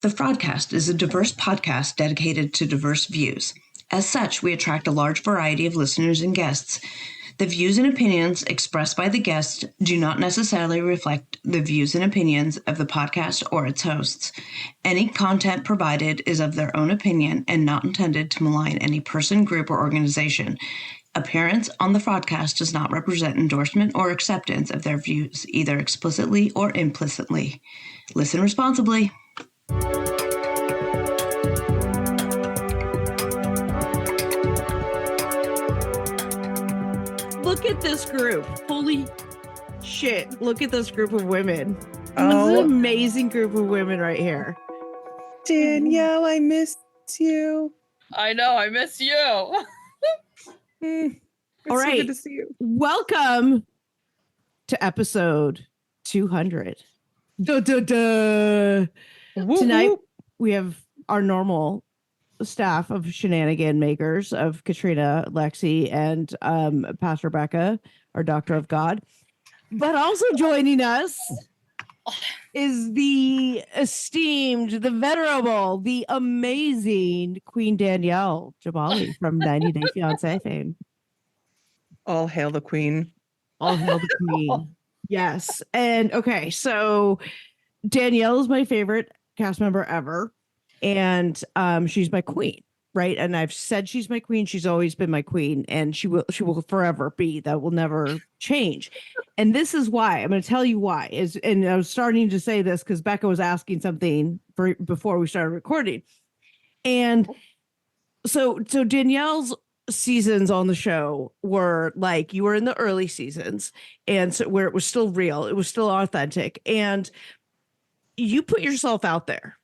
The Fraudcast is a diverse podcast dedicated to diverse views. As such, we attract a large variety of listeners and guests. The views and opinions expressed by the guests do not necessarily reflect the views and opinions of the podcast or its hosts. Any content provided is of their own opinion and not intended to malign any person, group, or organization. Appearance on the Fraudcast does not represent endorsement or acceptance of their views, either explicitly or implicitly. Listen responsibly. Look at this group. Holy shit. Look at this group of women. This is an amazing group of women right here. Danielle, I miss you. I know, I miss you. All So right. good to see you. Welcome to episode 200. Duh, duh, duh. Tonight, we have our normal staff of shenanigan makers of Katrina, Lexi, and Pastor Becca, our Doctor of God. But also joining us is the esteemed, the venerable, the amazing Queen Danielle Jbali from 90 Day Fiance fame. All hail the queen. All hail the queen. Yes. And okay, so Danielle is my favorite cast member ever. And she's my queen, right? And I've said she's my queen. She's always been my queen, and she will forever be. That will never change. And this is why. I'm going to tell you why. And I was starting to say this because Becca was asking something before we started recording. And so Danielle's seasons on the show were like, you were in the early seasons, and so where it was still real, it was still authentic, and you put yourself out there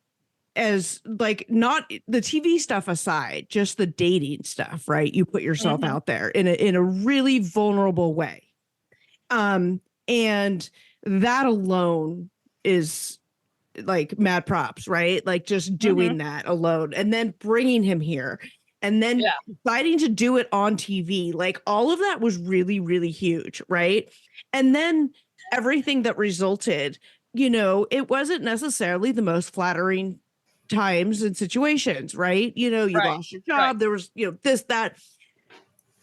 as like, not the TV stuff aside, just the dating stuff, right? You put yourself out there in a really vulnerable way. And that alone is like mad props, right? Like just doing that alone and then bringing him here and then deciding to do it on TV. Like all of that was really, really huge, right? And then everything that resulted, you know, it wasn't necessarily the most flattering times and situations, right? You know, you lost your job. There was, you know, this, that.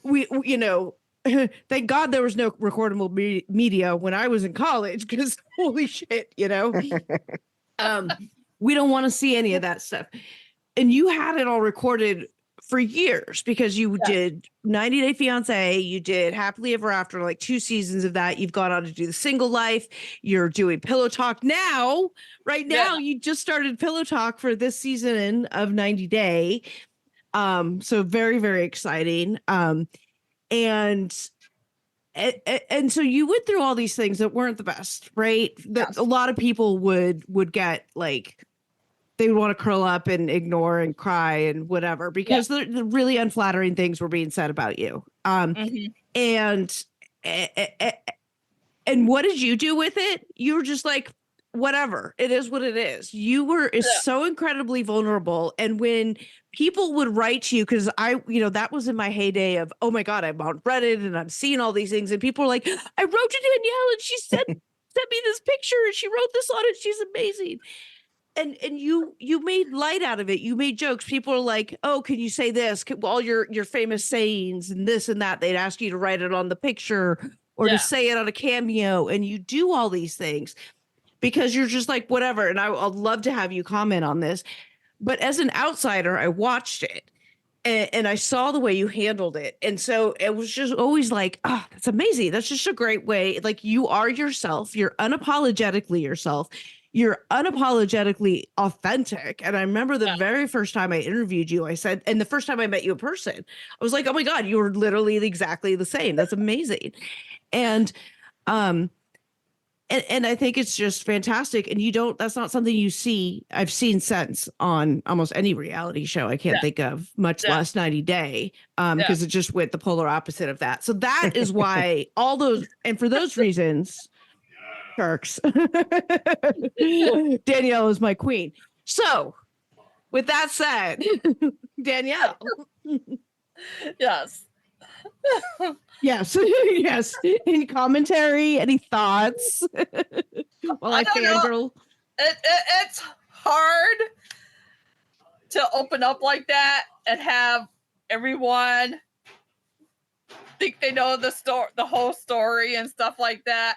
We you know, thank God there was no recordable media when I was in college, because holy shit, you know, we don't want to see any of that stuff. And you had it all recorded for years because you did 90 Day Fiance, you did Happily Ever After, like 2 seasons of that. You've gone on to do The Single Life. You're doing Pillow Talk now. Right now, you just started Pillow Talk for this season of 90 Day. So very, very exciting. And so you went through all these things that weren't the best, right? That a lot of people would get like, they would want to curl up and ignore and cry and whatever, because the really unflattering things were being said about you. And what did you do with it? You were just like, whatever, it is what it is. You were so incredibly vulnerable. And when people would write to you, because that was in my heyday of, oh my God, I'm on Reddit and I'm seeing all these things. And people are like, I wrote to Danielle and she sent me this picture and she wrote this on it. She's amazing. And you made light out of it. You made jokes. People are like, oh, can you say this? All your famous sayings and this and that. They'd ask you to write it on the picture or to say it on a cameo. And you do all these things because you're just like, whatever. And I'd love to have you comment on this. But as an outsider, I watched it and I saw the way you handled it. And so it was just always like, oh, that's amazing. That's just a great way. Like, you are yourself. You're unapologetically yourself. You're unapologetically authentic. And I remember the very first time I interviewed you, I said, and the first time I met you in person, I was like, oh my God, you were literally exactly the same. That's amazing. And I think it's just fantastic. And that's not something I've seen since on almost any reality show. I can't think of, much less 90 Day, because it just went the polar opposite of that. So that is why and for those reasons, Turks, Danielle is my queen. So with that said, Danielle. Yes. Yes. Yes. Any commentary? Any thoughts? Well, I fangirl. It's hard to open up like that and have everyone think they know the whole story and stuff like that.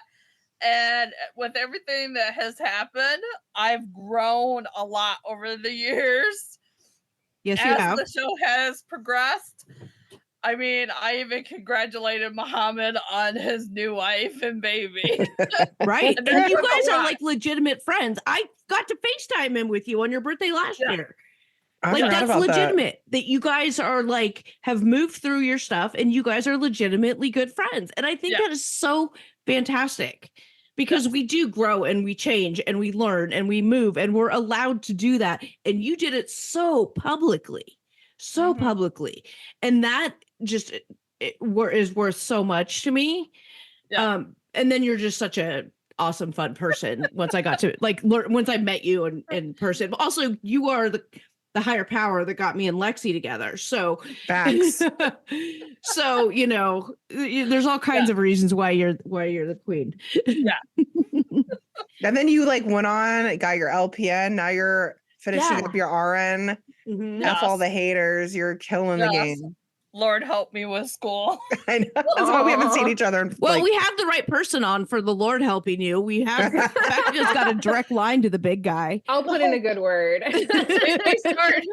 And with everything that has happened, I've grown a lot over the years. Yes, you As have. the show has progressed. I mean, I even congratulated Muhammad on his new wife and baby. Right. And And that you was a guys are lot. like legitimate friends. I got to FaceTime him with you on your birthday last Yeah. year. I Like, forgot that's about that. legitimate that you guys are like, have moved through your stuff and you guys are legitimately good friends. And I think Yeah. that is so fantastic because Yes. we do grow and we change and we learn and we move and we're allowed to do that. And you did it so publicly, Mhm. publicly. And that just is worth so much to me. Yeah. And then you're just such a awesome, fun person once I got to like learn, once I met you in person. But also you are the higher power that got me and Lexi together. So Facts. so, you know, there's all kinds of reasons why you're the queen. Yeah. And then you like went on, got your LPN. Now you're finishing Yeah. up your RN. Mhm. Yeah. F all the haters. You're killing the Yes. game. Lord help me with school. I know. That's why we haven't seen Aw. each other. In, Well, like, we have the right person on for the Lord helping you. We have Becca's got a direct line to the big guy. I'll put in a good word.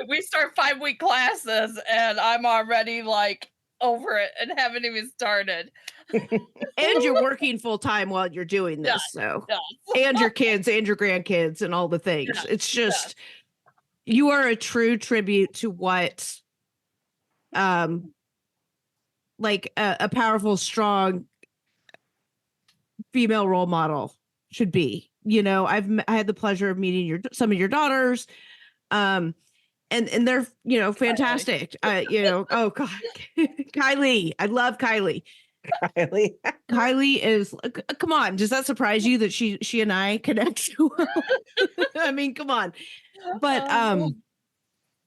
we start 5-week classes and I'm already like over it and haven't even started. And you're working full time while you're doing this. Yeah, So yeah. and your kids and your grandkids and all the things. Yeah, It's just you are a true tribute to what like a powerful, strong female role model should be. You know, I had the pleasure of meeting some of your daughters. And they're, you know, fantastic. You know, oh God, Kylie. I love Kylie. Kylie. Kylie is come on, does that surprise you that she and I connect so well? I mean, come on. But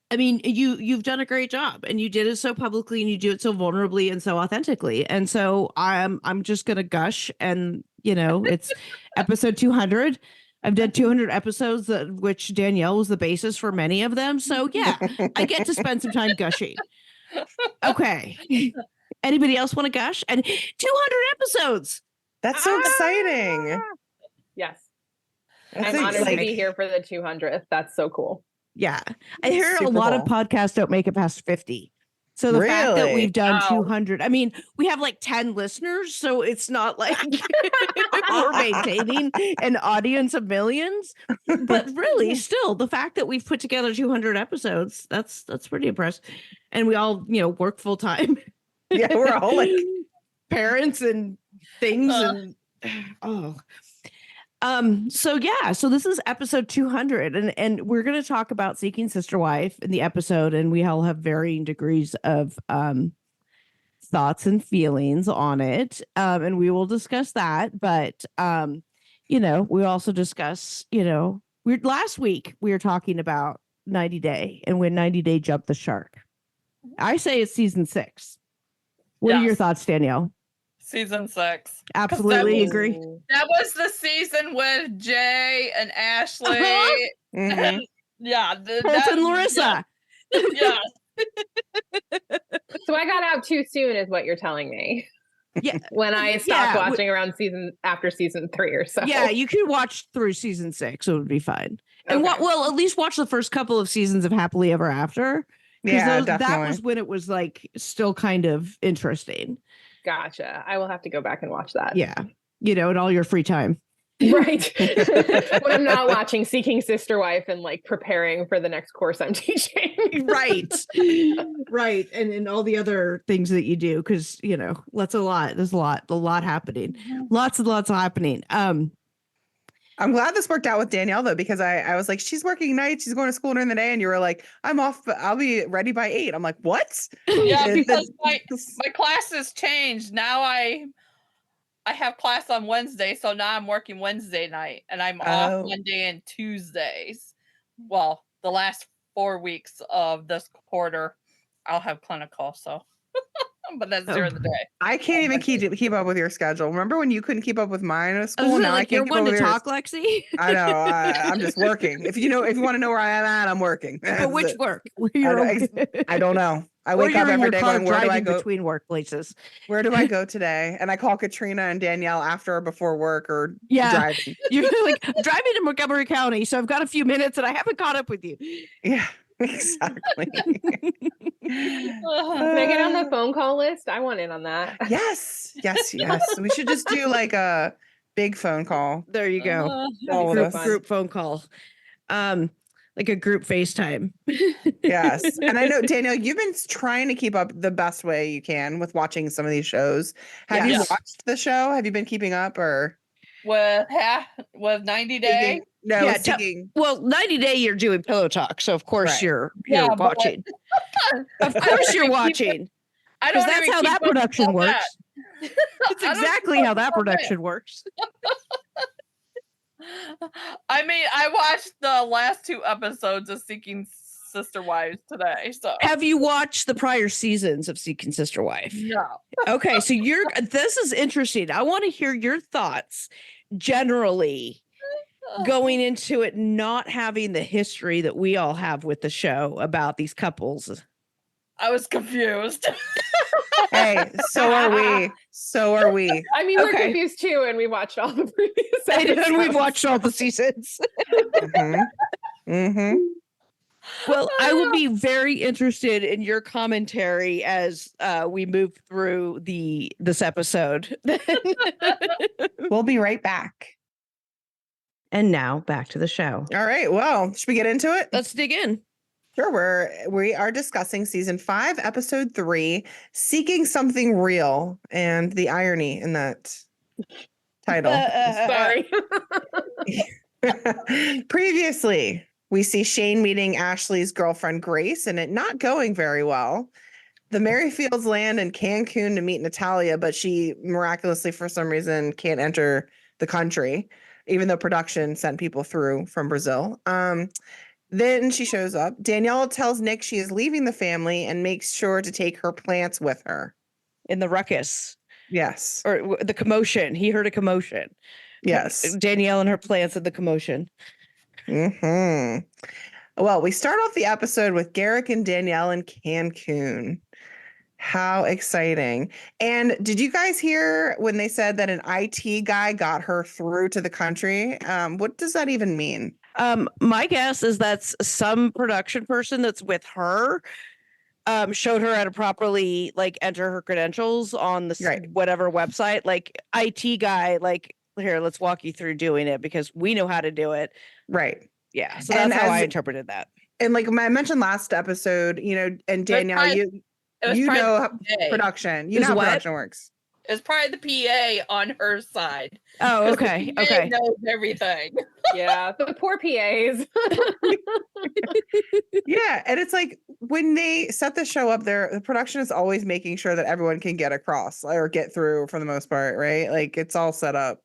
I mean, you've done a great job and you did it so publicly and you do it so vulnerably and so authentically. And so I'm just gonna gush and you know, it's episode 200. I've done 200 episodes which Danielle was the basis for many of them. So yeah, I get to spend some time gushing. Okay. Anybody else want to gush? And 200 episodes. That's so exciting. Yes. That's I'm honored to like- be here for the 200th. That's so cool. Yeah. I hear a Super lot of cool. podcasts don't make it past 50. So the fact that Really? we've done Wow. 200, I mean, we have like 10 listeners, so it's not like we're maintaining an audience of millions. But really, still, the fact that we've put together 200 episodes, that's pretty impressive. And we all, you know, work full time. Yeah, we're all like parents and things and so yeah, so this is episode 200 and we're going to talk about Seeking Sister Wife in the episode, and we all have varying degrees of thoughts and feelings on it, and we will discuss that. But you know, we also discuss, you know, last week we were talking about 90 Day and when 90 Day jumped the shark. I say it's season 6. What are your Yes. thoughts, Danielle? Season 6. Absolutely was- agree. That was the season with Jay and Ashley. mhm. And yeah. Holt and Larissa. Yeah. So I got out too soon is what you're telling me. Yeah. When I stopped Yeah, watching around after season 3 or so. Yeah, you could watch through season 6. It would be fine. And Okay. well, at least watch the first couple of seasons of Happily Ever After. Yeah, that definitely. was when it was like still kind of interesting. Gotcha. I will have to go back and watch that. Yeah. You know, in all your free time. Right. When I'm not watching Seeking Sister Wife and like preparing for the next course I'm teaching. Right. Right. And all the other things that you do, because you know, there's a lot happening. Lots and lots happening. I'm glad this worked out with Danielle though, because I was like, she's working nights, she's going to school during the day, and you were like, I'm off, but I'll be ready by 8. I'm like, what? Yeah, The- because my the- classes changed. Now I have class on Wednesday, so now I'm working Wednesday night and I'm off Oh. Monday and Tuesdays. Well, the last 4 weeks of this quarter, I'll have clinical. So but that's during the day. I can't even keep up with your schedule. Remember when you couldn't keep up with mine at I was school? gonna, Now I like, you're can't keep one up to with yours. talk, Lexi. I know. I'm just working. If you want to know where I'm at, I'm working. But That's which it. work? I don't know. I Or wake up you're in every your day car going, where do I driving go? between workplaces. Where do I go today? And I call Katrina and Danielle after or before work or Yeah. driving. You're like driving to Montgomery County, so I've got a few minutes and I haven't caught up with you. Yeah, exactly. Can I get on the phone call list? I want in on that. Yes. We should just do like a big phone call. There you go. All of Group, us. group phone call. Like a group FaceTime. Yes. And I know, Danielle, you've been trying to keep up the best way you can with watching some of these shows. Have you Yes. watched the show? Have you been keeping up or? With 90 Day. No, Yeah, Seeking. Well, 90 Day you're doing pillow talk, so of course Right. you're Yeah, but- watching. Of course you're watching. I Because don't that's even how keep that up with production all that. works. It's I don't exactly keep how up that with all production works. I mean, I watched the last 2 episodes of Seeking Sister Wives today. So Have you watched the prior seasons of Seeking Sister Wife? no. Okay, so this is interesting. I want to hear your thoughts generally going into it, not having the history that we all have with the show about these couples. I was confused. Hey, so are we. So are we. I mean, we're Okay. confused too, and we watched all the previous And we've episodes. watched all the seasons. Mm-hmm. Well, I will be very interested in your commentary as we move through this episode. We'll be right back. And now back to the show. All right. Well, should we get into it? Let's dig in. Sure. We are discussing season 5, episode 3, Seeking Something Real, and the irony in that title. Sorry. Previously, we see Shane meeting Ashley's girlfriend Grace and it not going very well. The Merrifields land in Cancun to meet Natalia, but she miraculously, for some reason, can't enter the country, even though production sent people through from Brazil. Then she shows up. Danielle tells Nick she is leaving the family and makes sure to take her plants with her. In the ruckus Yes. or the commotion. He heard a commotion. Yes. Danielle and her plants at the commotion. Mm-hmm. Well, we start off the episode with Garrick and Danielle in Cancun. How exciting. And did you guys hear when they said that an IT guy got her through to the country? What does that even mean? My guess is that's some production person that's with her, showed her how to properly like enter her credentials on the Right. whatever website, like IT guy, like, here, let's walk you through doing it because we know how to do it. Right. Yeah. So And that's how I as- interpreted that. And like I mentioned last episode, and Danielle, probably- It was you probably know the PA. production. You Is know how what? production works. It was probably the PA on her side. Oh, 'Cause okay. the PA Okay. knows everything. Yeah, the poor PAs. Yeah, and it's like when they set the show up there, the production is always making sure that everyone can get across or get through for the most part, right? Like it's all set up.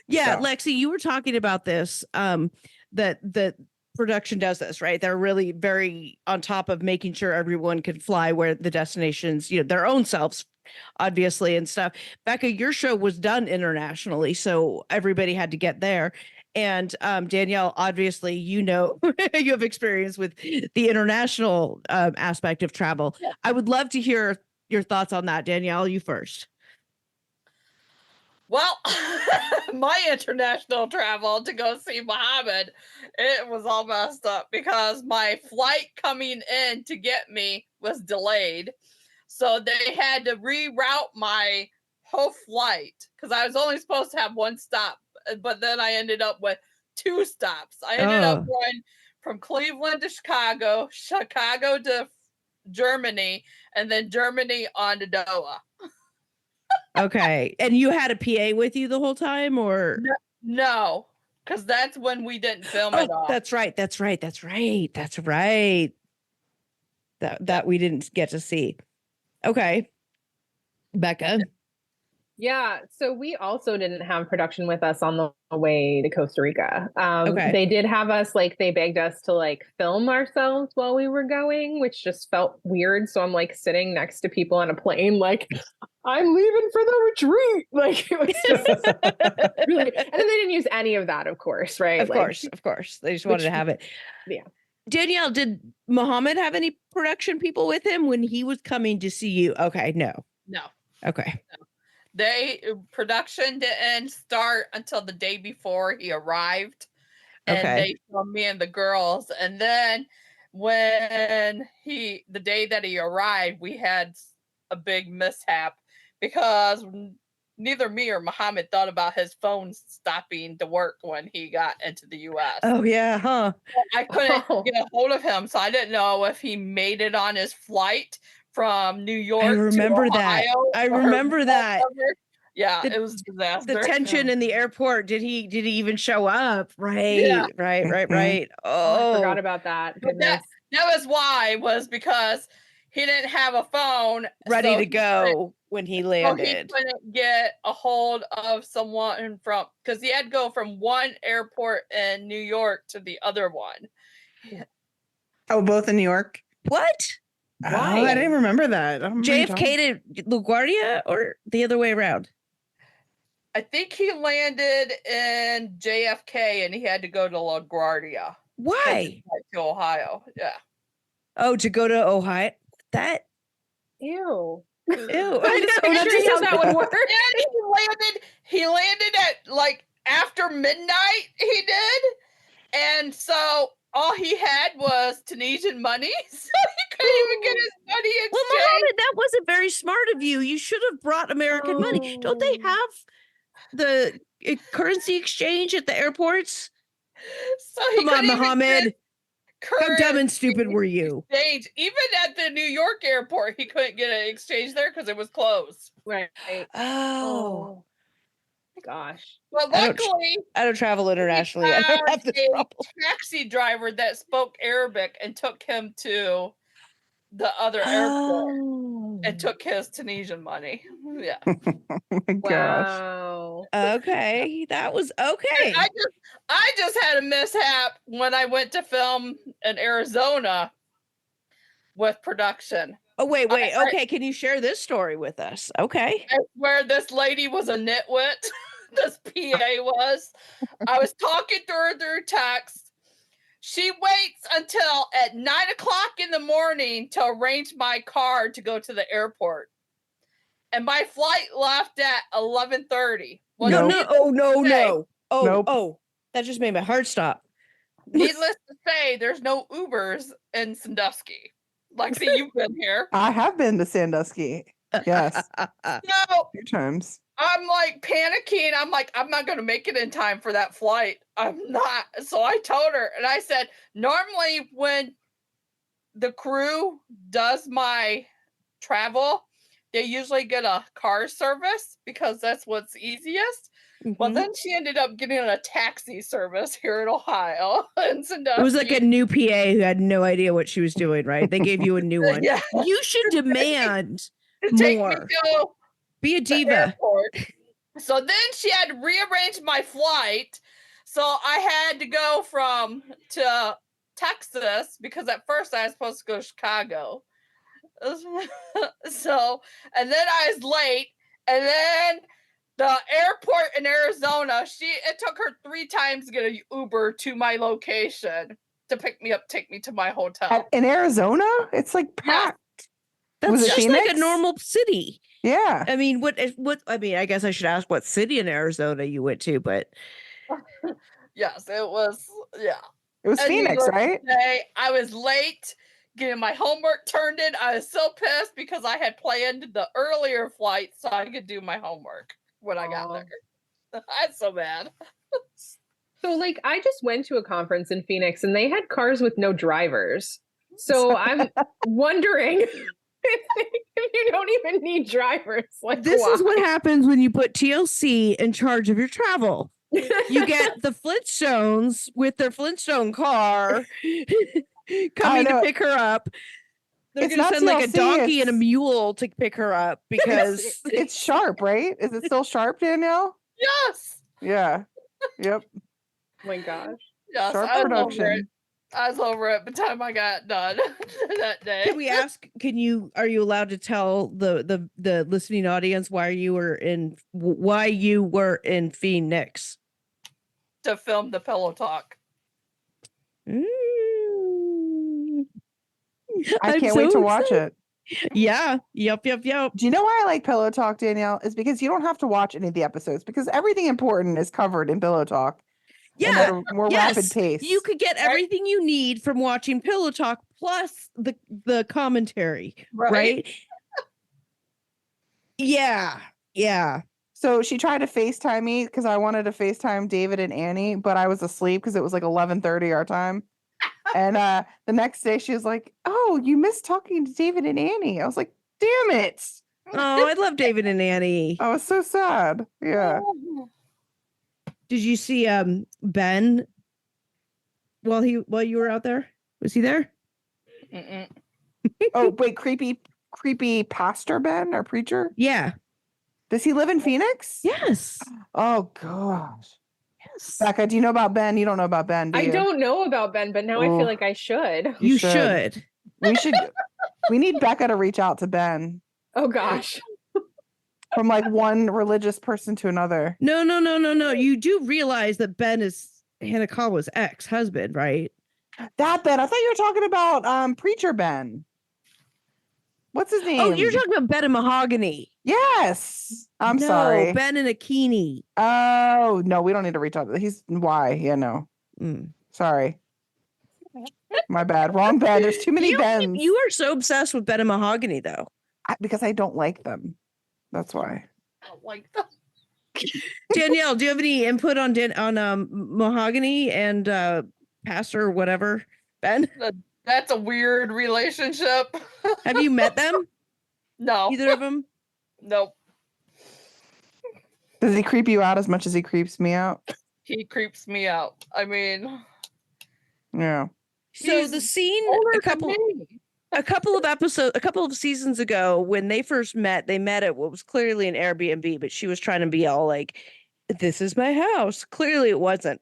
Yeah, So. Lexi, you were talking about this, that production does this, right? They're really very on top of making sure everyone can fly where the destinations, their own selves, obviously, and stuff. Becca, your show was done internationally, so everybody had to get there. And Danielle, obviously, you have experience with the international aspect of travel. Yeah. I would love to hear your thoughts on that. Danielle, you first. Well, my international travel to go see Muhammad, it was all messed up because my flight coming in to get me was delayed. So they had to reroute my whole flight because I was only supposed to have 1 stop, but then I ended up with 2 stops. I ended up going from Cleveland to Chicago, Chicago to Germany, and then Germany on to Doha. Okay. And you had a PA with you the whole time, or? No, because that's when we didn't film it all. That's right. That we didn't get to see. Okay. Becca. Yeah, so we also didn't have production with us on the way to Costa Rica. Okay. They did have us, like, they begged us to like film ourselves while we were going, which just felt weird. So I'm like sitting next to people on a plane, like, I'm leaving for the retreat. Like, it was just really, and then they didn't use any of that, of course, right? Of Like, course. They just wanted to have it. Yeah. Danielle, did Muhammad have any production people with him when he was coming to see you? Okay, no. No. Okay. Production didn't start until the day before he arrived. And Okay. they filmed me and the girls. And then when the day that he arrived, we had a big mishap because neither me or Muhammad thought about his phone stopping to work when he got into the US. Oh yeah, huh? I couldn't get a hold of him, so I didn't know if he made it on his flight from New York. I remember to that. Ohio I remember that. Yeah, The- it was a disaster. The tension in the airport. Did he even show up? Right. Yeah. Right. Oh, I forgot Oh, about that. But Goodness. that was why, was because he didn't have a phone ready so to he go when he So he landed. couldn't get a hold of someone from, because he had to go from one airport in New York to the other one. Oh, both in New York. What? Oh, Why? I didn't remember that. Oh my God. JFK to LaGuardia or the other way around? I think he landed in JFK and he had to go to LaGuardia. Why? To Ohio. Yeah. Oh, to go to Ohio. That Ew. ew. I'm just picturing how that would work. And he landed at like after midnight, he did. And so all he had was Tunisian money. So he couldn't even get his money exchanged. Well, Muhammad, that wasn't very smart of you. You should have brought American money. Don't they Oh. have the currency exchange at the airports? So he Come on, couldn't even get Muhammad. How dumb and currency stupid were you? exchange. Even at the New York airport, he couldn't get an exchange there because it was closed. Right. Oh, Gosh. But I don't tr- luckily, I don't travel internationally. I don't have this a problem. taxi driver that spoke Arabic and took him to the other airport Oh. and took his Tunisian money. Yeah. Oh my gosh. Wow. Okay, that was okay. I just had a mishap when I went to film in Arizona with production. Oh, wait. I- Okay, can you share this story with us? Okay. Where this lady was a nitwit. This PA was. I was talking to her through text. She waits until at 9 o'clock in the morning to arrange my car to go to the airport. And my flight left at 11:30. No. Nope. Oh, that just made my heart stop. Needless to say, there's no Ubers in Sandusky. Lexi, you've been here. I have been to Sandusky. Yes. No, 2 times. I'm like panicking. I'm like, I'm not going to make it in time for that flight. I'm not. So I told her, and I said, normally when the crew does my travel, they usually get a car service because that's what's easiest. Well, Mhm. then she ended up getting a taxi service here in Ohio. In Sandusky. It was like a new PA who had no idea what she was doing, right? They gave you a new one. Yeah. You should demand To take me more. to Be a the diva. airport. So then she had to rearrange my flight. So I had to go to Texas because at first I was supposed to go to Chicago. So, and then I was late. And then the airport in Arizona, it took her 3 times to get an Uber to my location to pick me up, take me to my hotel. In Arizona, it's like packed. That's Was it just like a Phoenix? normal city. Yeah. I mean, what I mean, I guess I should ask what city in Arizona you went to, but Yes, it was, yeah. It was And Phoenix, needless to right? say, I was late getting my homework turned in. I was so pissed because I had planned the earlier flight so I could do my homework when I got Aw. there. I'm so mad. So, like, I just went to a conference in Phoenix and they had cars with no drivers. So I'm wondering if you don't even need drivers. Like, this is what why? happens when you put TLC in charge of your travel. You get the Flintstones with their Flintstone car coming to know. pick her up. They're It's gonna not send like a TLC, donkey and a it's- mule to pick her up because It's sharp, right? Is it still sharp, Danielle? Yes. Yeah. Yep. Oh my gosh. Yes. Sharp I was over it. production. I was over it by the time I got done that day. Can we ask? Are you allowed to tell the listening audience why you were in Phoenix? To film the pillow talk. Mm. I I'm can't wait so to watch excited. it. Yeah. Yep. Do you know why I like Pillow Talk, Danielle? Is because you don't have to watch any of the episodes because everything important is covered in Pillow Talk. And at Yeah. a more rapid Yes. pace. You could get everything you need from watching Pillow Talk plus the commentary, right? Yeah. Yeah. So she tried to FaceTime me because I wanted to FaceTime David and Annie, but I was asleep because it was like 11:30 our time. And the next day she was like, "Oh, you missed talking to David and Annie." I was like, "Damn it." Oh, I love David and Annie. I was so sad. Yeah. Did you see Ben while you were out there? Was he there? Mm-mm. Oh, wait, creepy pastor Ben or preacher? Yeah. Does he live in Phoenix? Yes. Oh gosh. Yes. Becca, do you know about Ben? You don't know about Ben, do I you? don't know about Ben, but now I Oh. feel like I should. You should. should. We need Becca to reach out to Ben Oh gosh. from like one religious person to another. No. You do realize that Ben is Hanakawa's ex-husband, right? That Ben. I thought you were talking about preacher Ben. What's his name? Oh, you're talking about Ben and Mahogany. Yes. I'm No, sorry. Ben and Akini. Oh, no, we don't need to reach out. He's why? Yeah, no. Mm. Sorry. My bad. Wrong Ben. There's too many Bens. You are so obsessed with Ben and Mahogany, though. Because I don't like them. That's why. I don't like that. Danielle, do you have any input on Mahogany and Pastor or whatever? Ben, That's a weird relationship. have you met them? No. Either of them? Nope. Does he creep you out as much as he creeps me out? He creeps me out. I mean, Yeah. So he's the scene older a than couple me. of seasons ago when they first met, they met at what was clearly an Airbnb, but she was trying to be all like, "This is my house." Clearly it wasn't.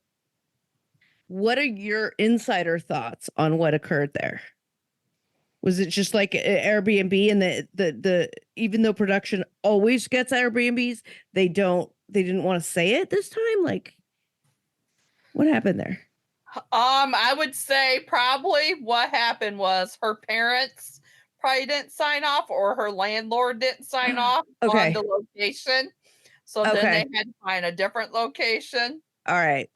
What are your insider thoughts on what occurred there? Was it just like an Airbnb and the even though production always gets Airbnbs, they didn't want to say it this time? Like, what happened there? I would say probably what happened was her parents probably didn't sign off, or her landlord didn't sign off Okay. on the location. So then Okay. they had to find a different location. All right.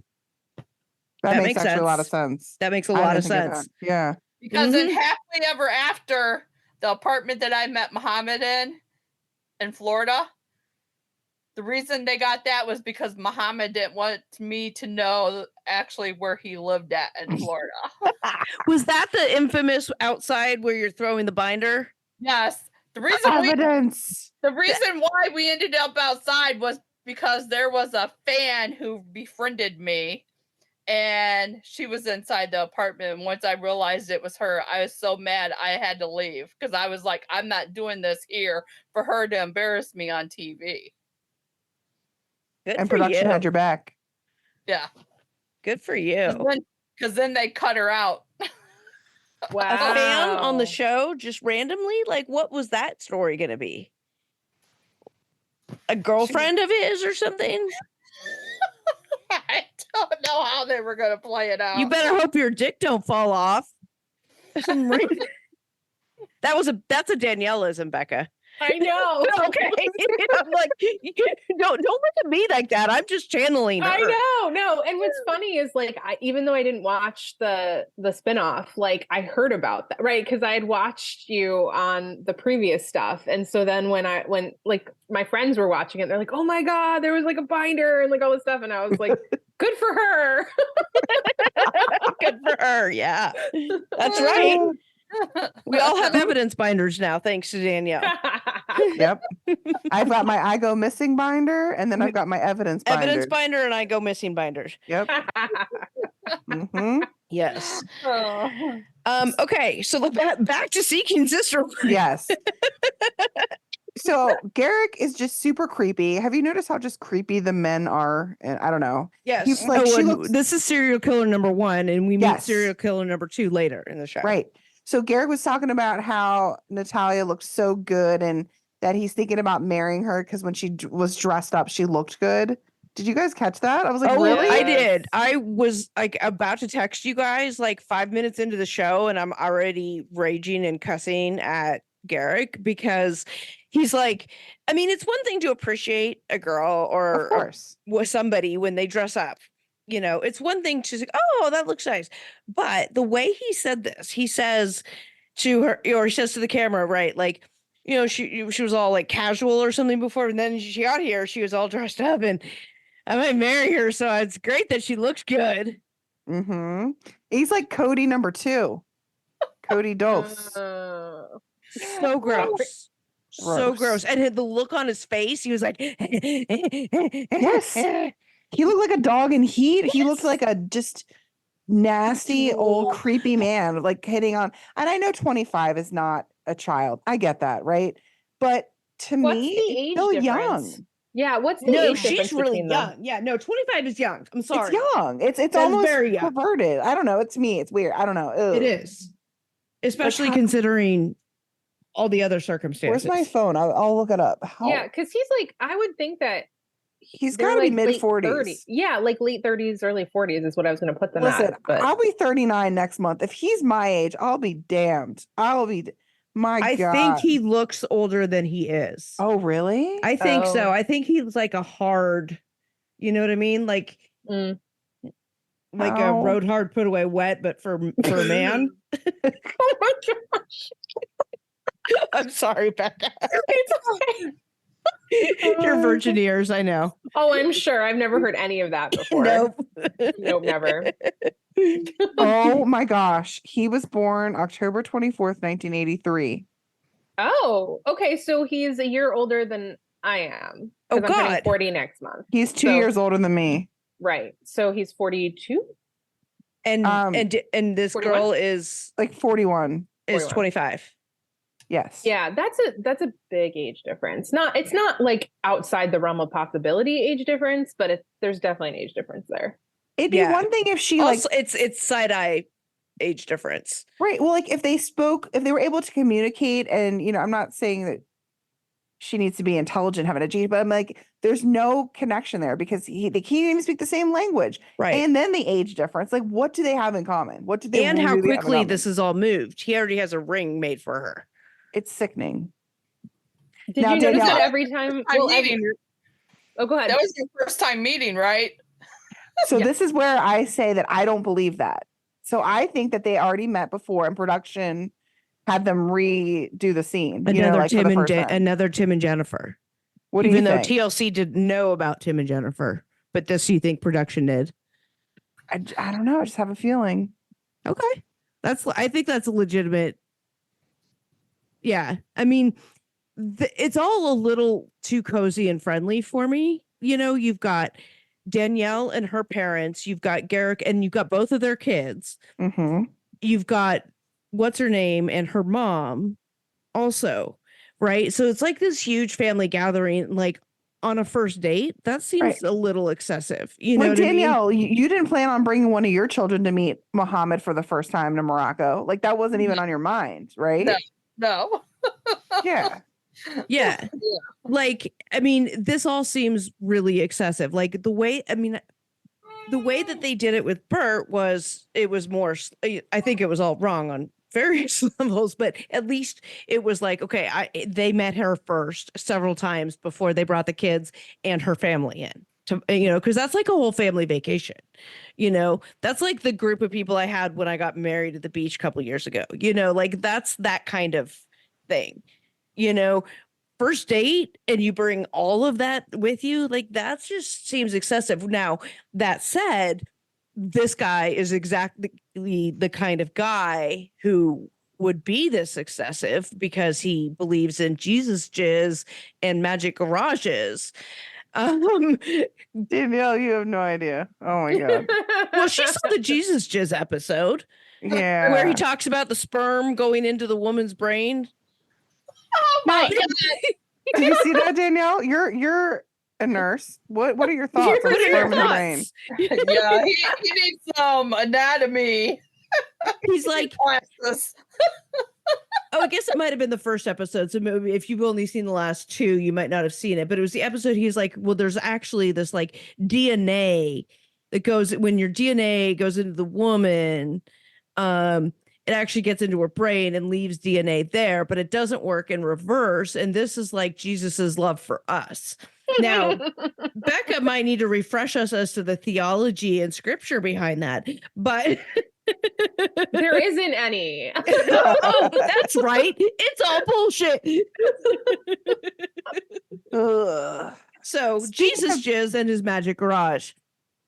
That makes makes actually a lot of sense. sense. That makes a I lot didn't of think sense. that. Yeah. Because in Happily Ever After, the apartment that I met Muhammad in Florida, the reason they got that was because Muhammad didn't want me to know actually where he lived at in Florida. Was that the infamous outside where you're throwing the binder? Yes. The reason Evidence. why we ended up outside was because there was a fan who befriended me, and she was inside the apartment. And once I realized it was her, I was so mad I had to leave because I was like, I'm not doing this here for her to embarrass me on TV. Good And for production you. had your back. Yeah. Good for you. Because then they cut her out. A fan on the Wow. show just randomly? Like, what was that story going to be? A girlfriend of his or something? I don't know how they were going to play it out. You better hope your dick don't fall off. That's a Danielleism, Becca. I know. Okay. I'm like, don't look at me like that. I'm just channeling her. I know. No. And what's funny is like, even though I didn't watch the spinoff, like I heard about that, right? Because I had watched you on the previous stuff. And so then when like my friends were watching it, they're like, oh my God, there was like a binder and like all this stuff. And I was like, good for her. Good for her. Yeah. That's right. We all have evidence binders now, thanks to Danielle. Yep. I've got my I Go Missing binder, and then I've got my evidence binder. Evidence binder and I Go Missing binders. Yep. Mm-hmm. Yes. Oh. Okay, so back to Seeking Sister. Yes. So Garrick is just super creepy. Have you noticed how just creepy the men are? And I don't know. Yes. He's like, she looks this is serial killer number 1, and we meet Yes. serial killer number 2 later in the show. right. So Garrick was talking about how Natalia looked so good and that he's thinking about marrying her because when she was dressed up, she looked good. Did you guys catch that? I was like, Oh, really? I did. I was like about to text you guys like 5 minutes into the show, and I'm already raging and cussing at Garrick because he's like, I mean, it's one thing to appreciate a girl Of or course. with somebody when they dress up. You know, it's one thing to say, oh, that looks nice. But the way he said this, he says to her, or he says to the camera, right? Like, you know, she was all like casual or something before, and then she got here, she was all dressed up, and I might marry her, so it's great that she looks good. Mm-hmm. He's like Cody number 2. Cody Dose. So gross. So Gross. gross. And the look on his face, he was like, Yes. He looked like a dog in heat. He looked like a just nasty old creepy man, like hitting on. And I know 25 is not a child. I get that, right? But to What's me, the it's age still difference? young. Yeah, what's the No, age difference she's really between them? young. Yeah, no, 25 is young. I'm sorry. It's young. It's That is almost very young. perverted. I don't know. It's me. It's weird. I don't know. Ugh. It is. Especially how- considering all the other circumstances. Where's my phone? I'll look it up. How, Yeah, because he's like, I would think that he's they're got to be like mid late 40s. 30s. Yeah, like late 30s, early 40s is what I was going to put them Listen, at. But I'll be 39 next month. If he's my age, I'll be damned. I God. think he looks older than he is. Oh, really? I think so. Oh. I think he's like a hard, you know what I mean? Like Mm. like a Oh. road hard put away wet, but for a man. Oh my gosh. I'm sorry, Becca. It's okay. Your virgin ears, I know. Oh, I'm sure. I've never heard any of that before. Nope. Nope, never. Oh my gosh. He was born October 24th, 1983. Oh, okay. So he's a year older than I am. Oh, 'cause I'm turning God. 40 next month. He's 2 So- years older than me. Right. So he's 42. And Um, and this 41? girl is Like 41. 41. 25. Yes. Yeah, that's a big age difference. It's not like outside the realm of possibility age difference, but there's definitely an age difference there. It'd be Yeah. one thing if she Also, it's side eye age difference. right. Well, like if they were able to communicate and, I'm not saying that she needs to be intelligent, having a G, but I'm like, there's no connection there because they can't even speak the same language. Right. And then the age difference, like what do they have in common? What do they And how really have in quickly common? this is all moved. He already has a ring made for her. It's sickening. Did Now, you notice Danielle- that every time? I'm Well, meeting. oh, go ahead. That was your first time meeting, right? So Yeah. this is where I say that I don't believe that. So I think that they already met before and production had them redo the scene. Another like for Tim the and first time. another Tim and Jennifer. What do Even you though think? TLC didn't know about Tim and Jennifer, but this you think production did? I don't know. I just have a feeling. Okay, I think that's a legitimate. Yeah, I mean, it's all a little too cozy and friendly for me. You've got Danielle and her parents, you've got Garrick, and you've got both of their kids. Mm-hmm. You've got what's her name and her mom, also, right? So it's like this huge family gathering, like on a first date. That seems Right. a little excessive. You know Like what I mean? Danielle, you didn't plan on bringing one of your children to meet Muhammad for the first time to Morocco. Like that wasn't even on your mind, right? No. No. Yeah. Yeah. Like, I mean, this all seems really excessive. Like the way that they did it with Bert was more, I think it was all wrong on various levels, but at least it was like, okay, they met her first several times before they brought the kids and her family in to, because that's like a whole family vacation. That's like the group of people I had when I got married at the beach a couple years ago, like that's that kind of thing, first date and you bring all of that with you, like that just seems excessive. Now, that said, this guy is exactly the kind of guy who would be this excessive because he believes in Jesus jizz and magic garages. Danielle, you have no idea. Oh my god. Well, she saw the Jesus Jizz episode Yeah. where he talks about the sperm going into the woman's brain. Oh my No. god! Did you see that, Danielle? You're a nurse. What are your thoughts on What are your sperm in the brain? thoughts? Yeah, he needs some anatomy He's like, classes. oh, I guess it might have been the first episode. So maybe if you've only seen the last two, you might not have seen it. But it was the episode he's like, well, there's actually this like DNA that goes when your DNA goes into the woman. It actually gets into her brain and leaves DNA there, but it doesn't work in reverse. And this is like Jesus's love for us. Now, Becca might need to refresh us as to the theology and scripture behind that, but There isn't any. oh, that's right. It's all bullshit. Ugh. So Speaking Jesus of- Jizz and his magic garage.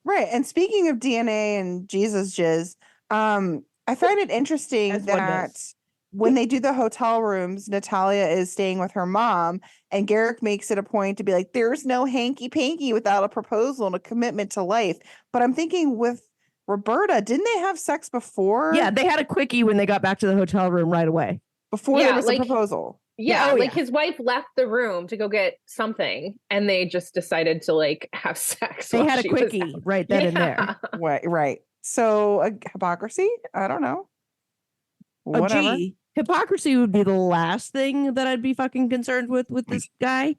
Right. And speaking of DNA and Jesus Jizz, I find it interesting As one that does. when they do the hotel rooms, Natalia is staying with her mom, and Garrick makes it a point to be like, there's no hanky panky without a proposal and a commitment to life. But I'm thinking with Roberta, didn't they have sex before? Yeah, they had a quickie when they got back to the hotel room right away. Before Yeah, there was like- a proposal. Yeah, Oh, like yeah. his wife left the room to go get something, and they just decided to like have sex. They while had a she was quickie out. right then and there. Right. So hypocrisy? I don't know. Oh, Whatever. gee. Hypocrisy would be the last thing that I'd be fucking concerned with this guy,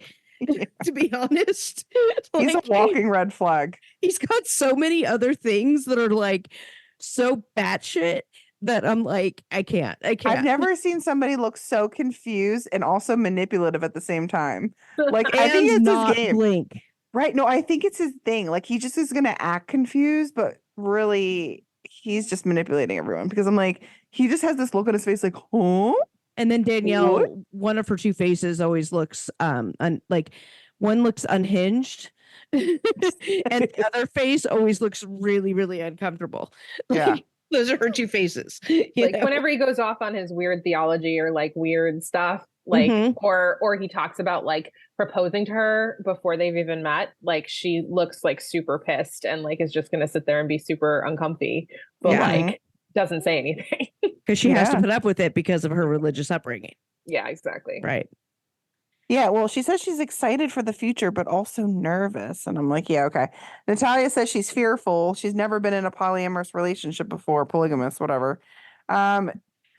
to be honest. He's a Like, walking red flag. He's got so many other things that are like so batshit that I'm like, I can't. I've never seen somebody look so confused and also manipulative at the same time. Like, I think And it's not his game. blink. Right. No, I think it's his thing. Like, he just is going to act confused, but really, he's just manipulating everyone because I'm like, he just has this look on his face like, huh? And then Danielle, What? one of her two faces always looks like one looks unhinged and the other face always looks really, really uncomfortable. Yeah. Like, those are her two faces. you Like know? whenever he goes off on his weird theology or like weird stuff, like Mhm. or he talks about like proposing to her before they've even met, like she looks like super pissed and like is just gonna sit there and be super uncomfy, but Yeah. like doesn't say anything. Because she has to Yeah. put up with it because of her religious upbringing. Yeah, exactly. Right. Yeah, well, she says she's excited for the future, but also nervous. And I'm like, yeah, okay. Natalia says she's fearful. She's never been in a polyamorous relationship before, polygamous, whatever. I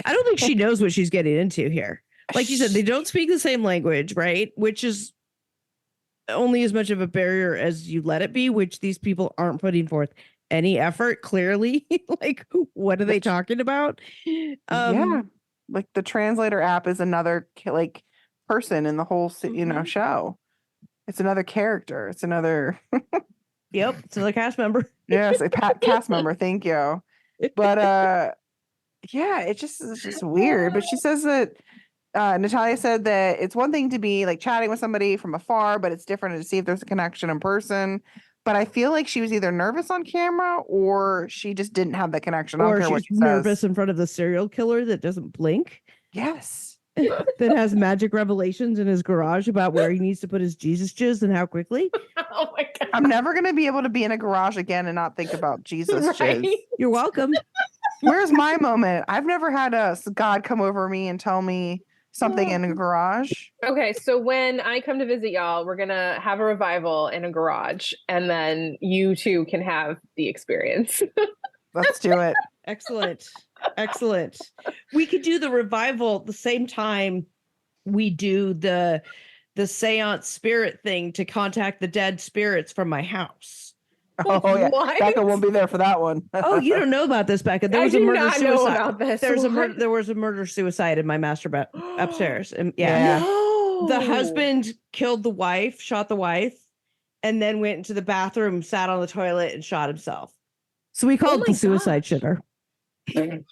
don't think she knows what she's getting into here. Like you said, they don't speak the same language, right? Which is only as much of a barrier as you let it be, which these people aren't putting forth any effort, clearly. Like, what are they talking about? yeah, like the translator app is another like person in the whole show. It's another character. It's another Yep. It's another cast member. yes, a cast member. Thank you. But yeah, it's just weird. But she says that Natalia said that it's one thing to be like chatting with somebody from afar, but it's different to see if there's a connection in person. But I feel like she was either nervous on camera or she just didn't have the connection. I don't Or care what she's she nervous says. in front of the serial killer that doesn't blink, Yes. that has magic revelations in his garage about where he needs to put his Jesus jizz and how quickly. Oh my god. I'm never gonna be able to be in a garage again and not think about Jesus Right? jizz. You're welcome. Where's my moment? I've never had a God come over me and tell me something in a garage. Okay, so when I come to visit y'all, we're gonna have a revival in a garage, and then you too can have the experience. Let's do it. Excellent. Excellent. We could do the revival at the same time we do the seance spirit thing to contact the dead spirits from my house. Oh yeah, What? Becca won't be there for that one. Oh, you don't know about this, Becca. There I was a do murder not know suicide. about this. There What? was a murder suicide in my master upstairs. And yeah. Yeah. No. The husband killed the wife, shot the wife, and then went into the bathroom, sat on the toilet, and shot himself. So we called my the suicide gosh. shitter.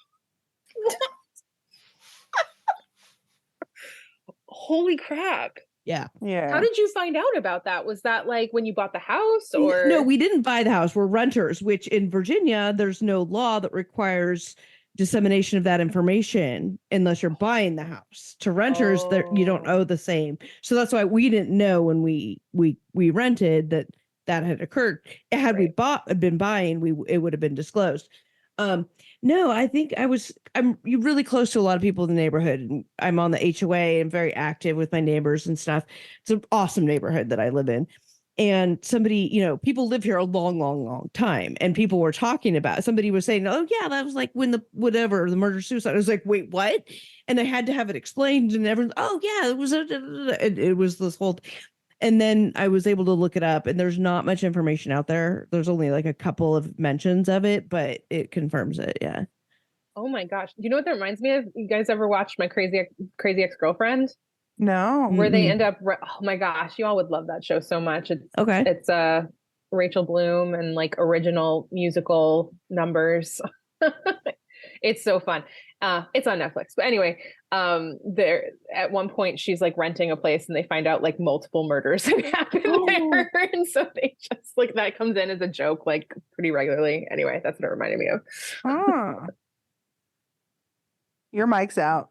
Holy crap. Yeah. Yeah. How did you find out about that? Was that like when you bought the house or No, we didn't buy the house. We're renters, which in Virginia, there's no law that requires dissemination of that information unless you're buying the house. To renters, there you don't owe the same. So that's why we didn't know when we rented that had occurred. Had we been buying, it would have been disclosed. No, I think I'm really close to a lot of people in the neighborhood, and I'm on the HOA and very active with my neighbors and stuff. It's an awesome neighborhood that I live in. And somebody, people live here a long, long, long time. And people were talking about, somebody was saying, oh yeah, that was like when the murder suicide. I was like, wait, what? And they had to have it explained, and everyone, oh yeah, it was this whole, and then I was able to look it up, and there's not much information out there. There's only like a couple of mentions of it, but it confirms it. Yeah. Oh my gosh. Do you know what that reminds me of? You guys ever watched My Crazy Ex-Girlfriend? No. Where they end up, oh my gosh, you all would love that show so much. It's Rachel Bloom and like original musical numbers. It's so fun. It's on Netflix. But anyway, there at one point she's like renting a place, and they find out like multiple murders have happened there. And so they just like, that comes in as a joke like pretty regularly. Anyway, that's what it reminded me of. Your mic's out.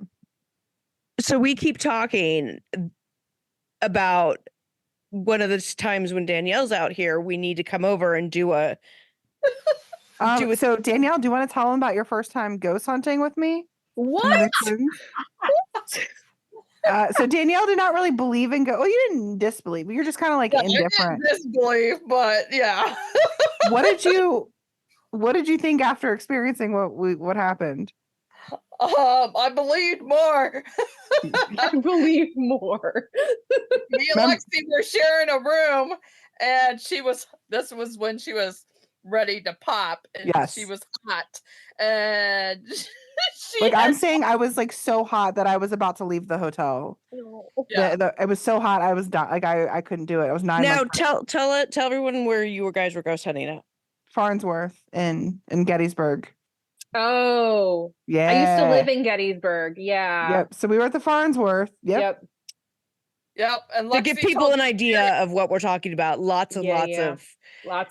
So we keep talking about one of the times when Danielle's out here, we need to come over and do a. So Danielle, do you want to tell them about your first time ghost hunting with me? What? So Danielle did not really believe in ghosts. Well, you didn't disbelieve. You're just kind of like indifferent. I didn't disbelieve, but yeah. What did you think after experiencing what happened? I believed more. I believe more. Me and Lexi were sharing a room, and this was when she was ready to pop, and she was hot, and I'm saying I was like so hot that I was about to leave the hotel. Yeah. It was so hot I was done. Like I couldn't do it. I was 9 months. Now tell everyone where you guys were ghost hunting at. Farnsworth in Gettysburg. Oh, yeah. I used to live in Gettysburg. Yeah. Yep. So we were at the Farnsworth. Yep. And to give people an idea of what we're talking about, lots of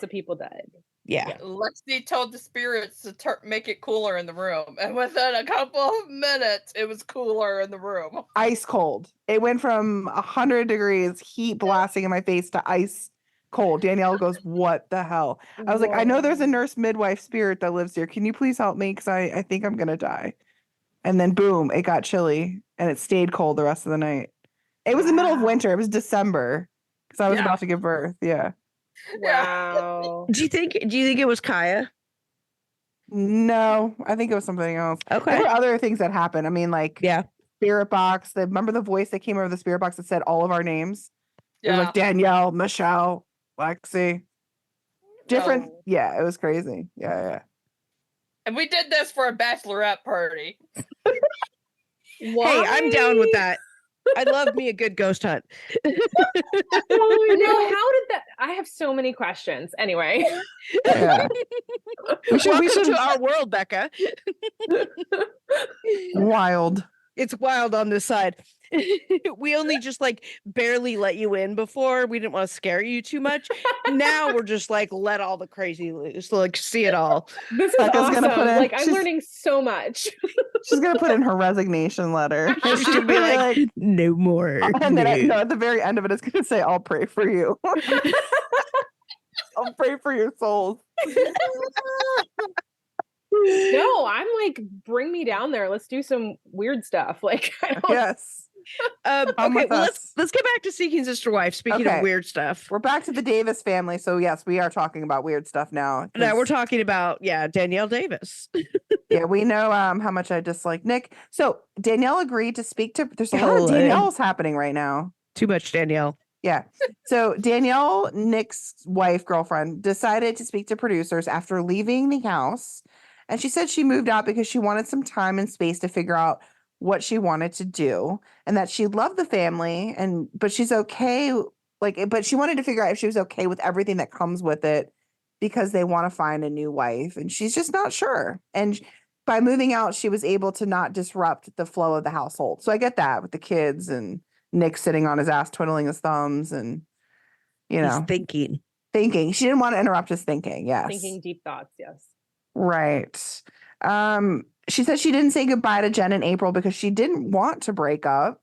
people died. Yeah. Lexi told the spirits to make it cooler in the room, and within a couple of minutes, it was cooler in the room. Ice cold. It went from 100 degrees, heat blasting in my face, to ice cold. Danielle goes, what the hell? I was like, I know there's a nurse midwife spirit that lives here. Can you please help me? Because I think I'm gonna die. And then boom, it got chilly, and it stayed cold the rest of the night. It was the middle of winter. It was December because I was about to give birth. Yeah. Wow. Do you think it was Kaya? No, I think it was something else. Okay. There were other things that happened. I mean, like spirit box. Remember the voice that came over the spirit box that said all of our names? It was like Danielle, Michelle, Lexi. Different. Oh. Yeah, it was crazy. Yeah. And we did this for a bachelorette party. Hey, I'm down with that. I love me a good ghost hunt. How did that? I have so many questions. Anyway, we should to our world, Becca. Wild. It's wild on this side. We only just like barely let you in before. We didn't want to scare you too much. Now we're just like, let all the crazy loose, like see it all. This is awesome. I'm learning so much. She's gonna put in her resignation letter. She's gonna be like, no more. And then at the very end of it, it's gonna say, I'll pray for you. I'll pray for your souls. No, I'm like, bring me down there. Let's do some weird stuff. Like, yes. Okay, well, let's get back to Seeking Sister Wife. Speaking of weird stuff, we're back to the Davis family. So yes, we are talking about weird stuff now. Now we're talking about Danielle Davis. Yeah, we know how much I dislike Nick. So Danielle agreed to speak to. There's a lot of Danielle's happening right now. Too much Danielle. Yeah. So Danielle, Nick's wife, girlfriend, decided to speak to producers after leaving the house. And she said she moved out because she wanted some time and space to figure out what she wanted to do, and that she loved the family, but she's okay. But she wanted to figure out if she was okay with everything that comes with it, because they want to find a new wife, and she's just not sure. And by moving out, she was able to not disrupt the flow of the household. So I get that with the kids and Nick sitting on his ass, twiddling his thumbs, and he's thinking. She didn't want to interrupt his thinking. Yes. Thinking deep thoughts. Yes. Right. She said she didn't say goodbye to Jen in April because she didn't want to break up.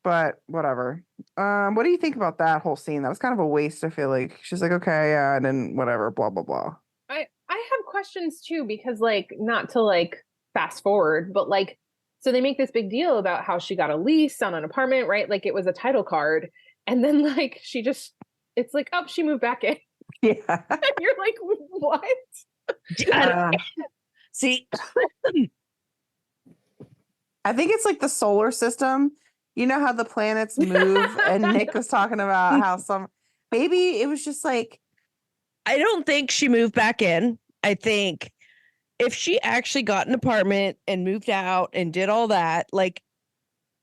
But whatever. What do you think about that whole scene? That was kind of a waste, I feel like. She's like, okay, yeah, and then whatever, blah, blah, blah. I have questions too, because like, not to like fast forward, but like, so they make this big deal about how she got a lease on an apartment, right? Like it was a title card. And then like it's like, oh, she moved back in. Yeah. And you're like, what? See, I think it's like the solar system. You know how the planets move, and Nick was talking about how maybe it was just like, I don't think she moved back in. I think if she actually got an apartment and moved out and did all that, like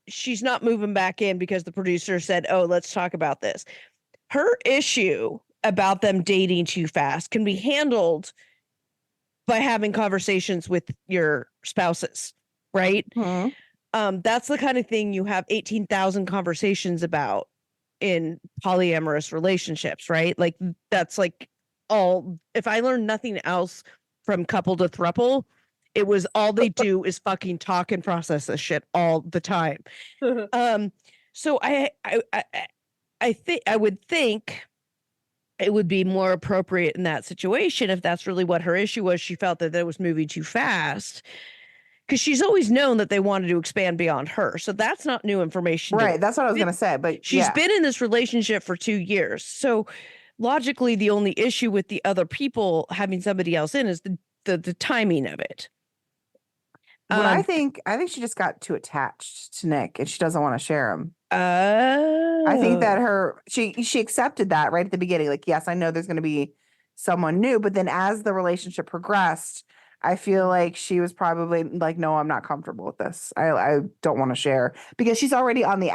she's not moving back in because the producer said, oh, let's talk about this. Her issue about them dating too fast can be handled by having conversations with your spouses, right? That's the kind of thing you have 18,000 conversations about in polyamorous relationships, right? Like that's like all, if I learned nothing else from couple to throuple, it was all they do is fucking talk and process this shit all the time. So I think I would think it would be more appropriate in that situation if that's really what her issue was. She felt that it was moving too fast. Because she's always known that they wanted to expand beyond her. So that's not new information. right. That's what I was going to say. But she's been in this relationship for 2 years. So logically, the only issue with the other people having somebody else in is the timing of it. What I think she just got too attached to Nick and she doesn't want to share him. I think that she accepted that right at the beginning. Like, yes, I know there's going to be someone new. But then as the relationship progressed, I feel like she was probably like, no, I'm not comfortable with this. I don't want to share because she's already on the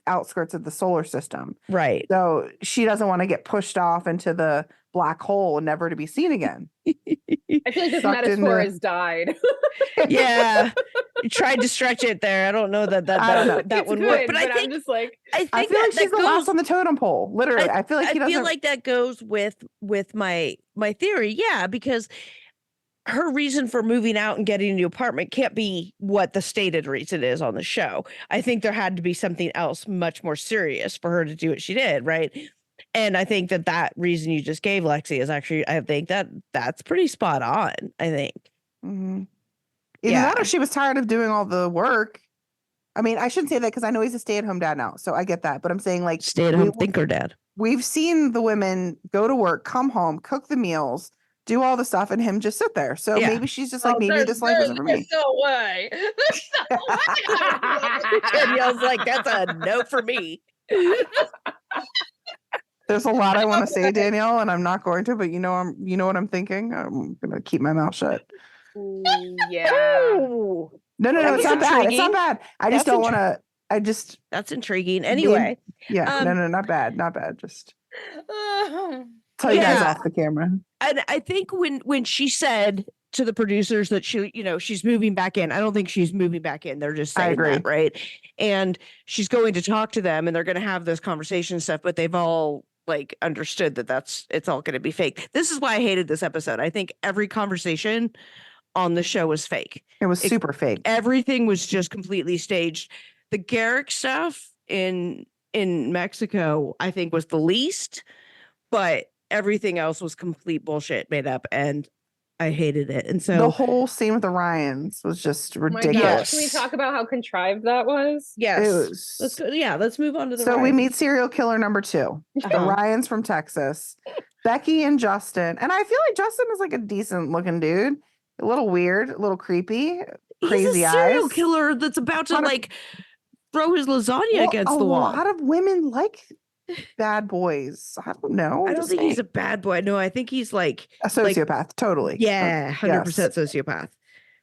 outskirts of the solar system. Right. So she doesn't want to get pushed off into the black hole and never to be seen again. I feel like this metaphor has died. Yeah. You tried to stretch it there. I don't know that would work. But I think, I'm just like, I feel like she's the last on the totem pole. Literally. I feel like I feel like that goes with my theory. Yeah, because her reason for moving out and getting a new apartment can't be what the stated reason is on the show. I think there had to be something else much more serious for her to do what she did, right? And I think that reason you just gave, Lexi, is actually, I think that's pretty spot on, I think. Mm-hmm. Either that or she was tired of doing all the work. I mean, I shouldn't say that because I know he's a stay-at-home dad now, so I get that. But I'm saying like stay-at-home thinker dad. We've seen the women go to work, come home, cook the meals, do all the stuff, and him just sit there. So maybe she's just like, maybe this life isn't for me. There's no way. There's no way. Danielle's like, that's a no for me. There's a lot I want to say, Danielle, and I'm not going to, but you know what I'm thinking. I'm gonna keep my mouth shut. Yeah. No, it's not bad. It's not bad. I just don't want to. That's intriguing. Anyway. Yeah. No, not bad. Not bad. Just tell you guys off the camera. And I think when she said to the producers that she's moving back in, I don't think she's moving back in. They're just saying that, right? And she's going to talk to them and they're going to have this conversation and stuff, but they've all like understood that it's all going to be fake. This is why I hated this episode. I think every conversation on the show was fake. It was super fake. Everything was just completely staged. The Garrick stuff in Mexico, I think, was the least, but everything else was complete bullshit made up, and I hated it. And so the whole scene with the Ryans was just ridiculous. My gosh, can we talk about how contrived that was? Yes. Let's move on to the Ryans. We meet serial killer number 2, the Ryans from Texas, Becky and Justin. And I feel like Justin is like a decent looking dude. A little weird, a little creepy, crazy eyes. He's a serial killer that's about to throw his lasagna against the wall. A lot of women like bad boys. I don't know. I don't think he's a bad boy. No, I think he's like a sociopath. Totally. Yeah, 100% sociopath.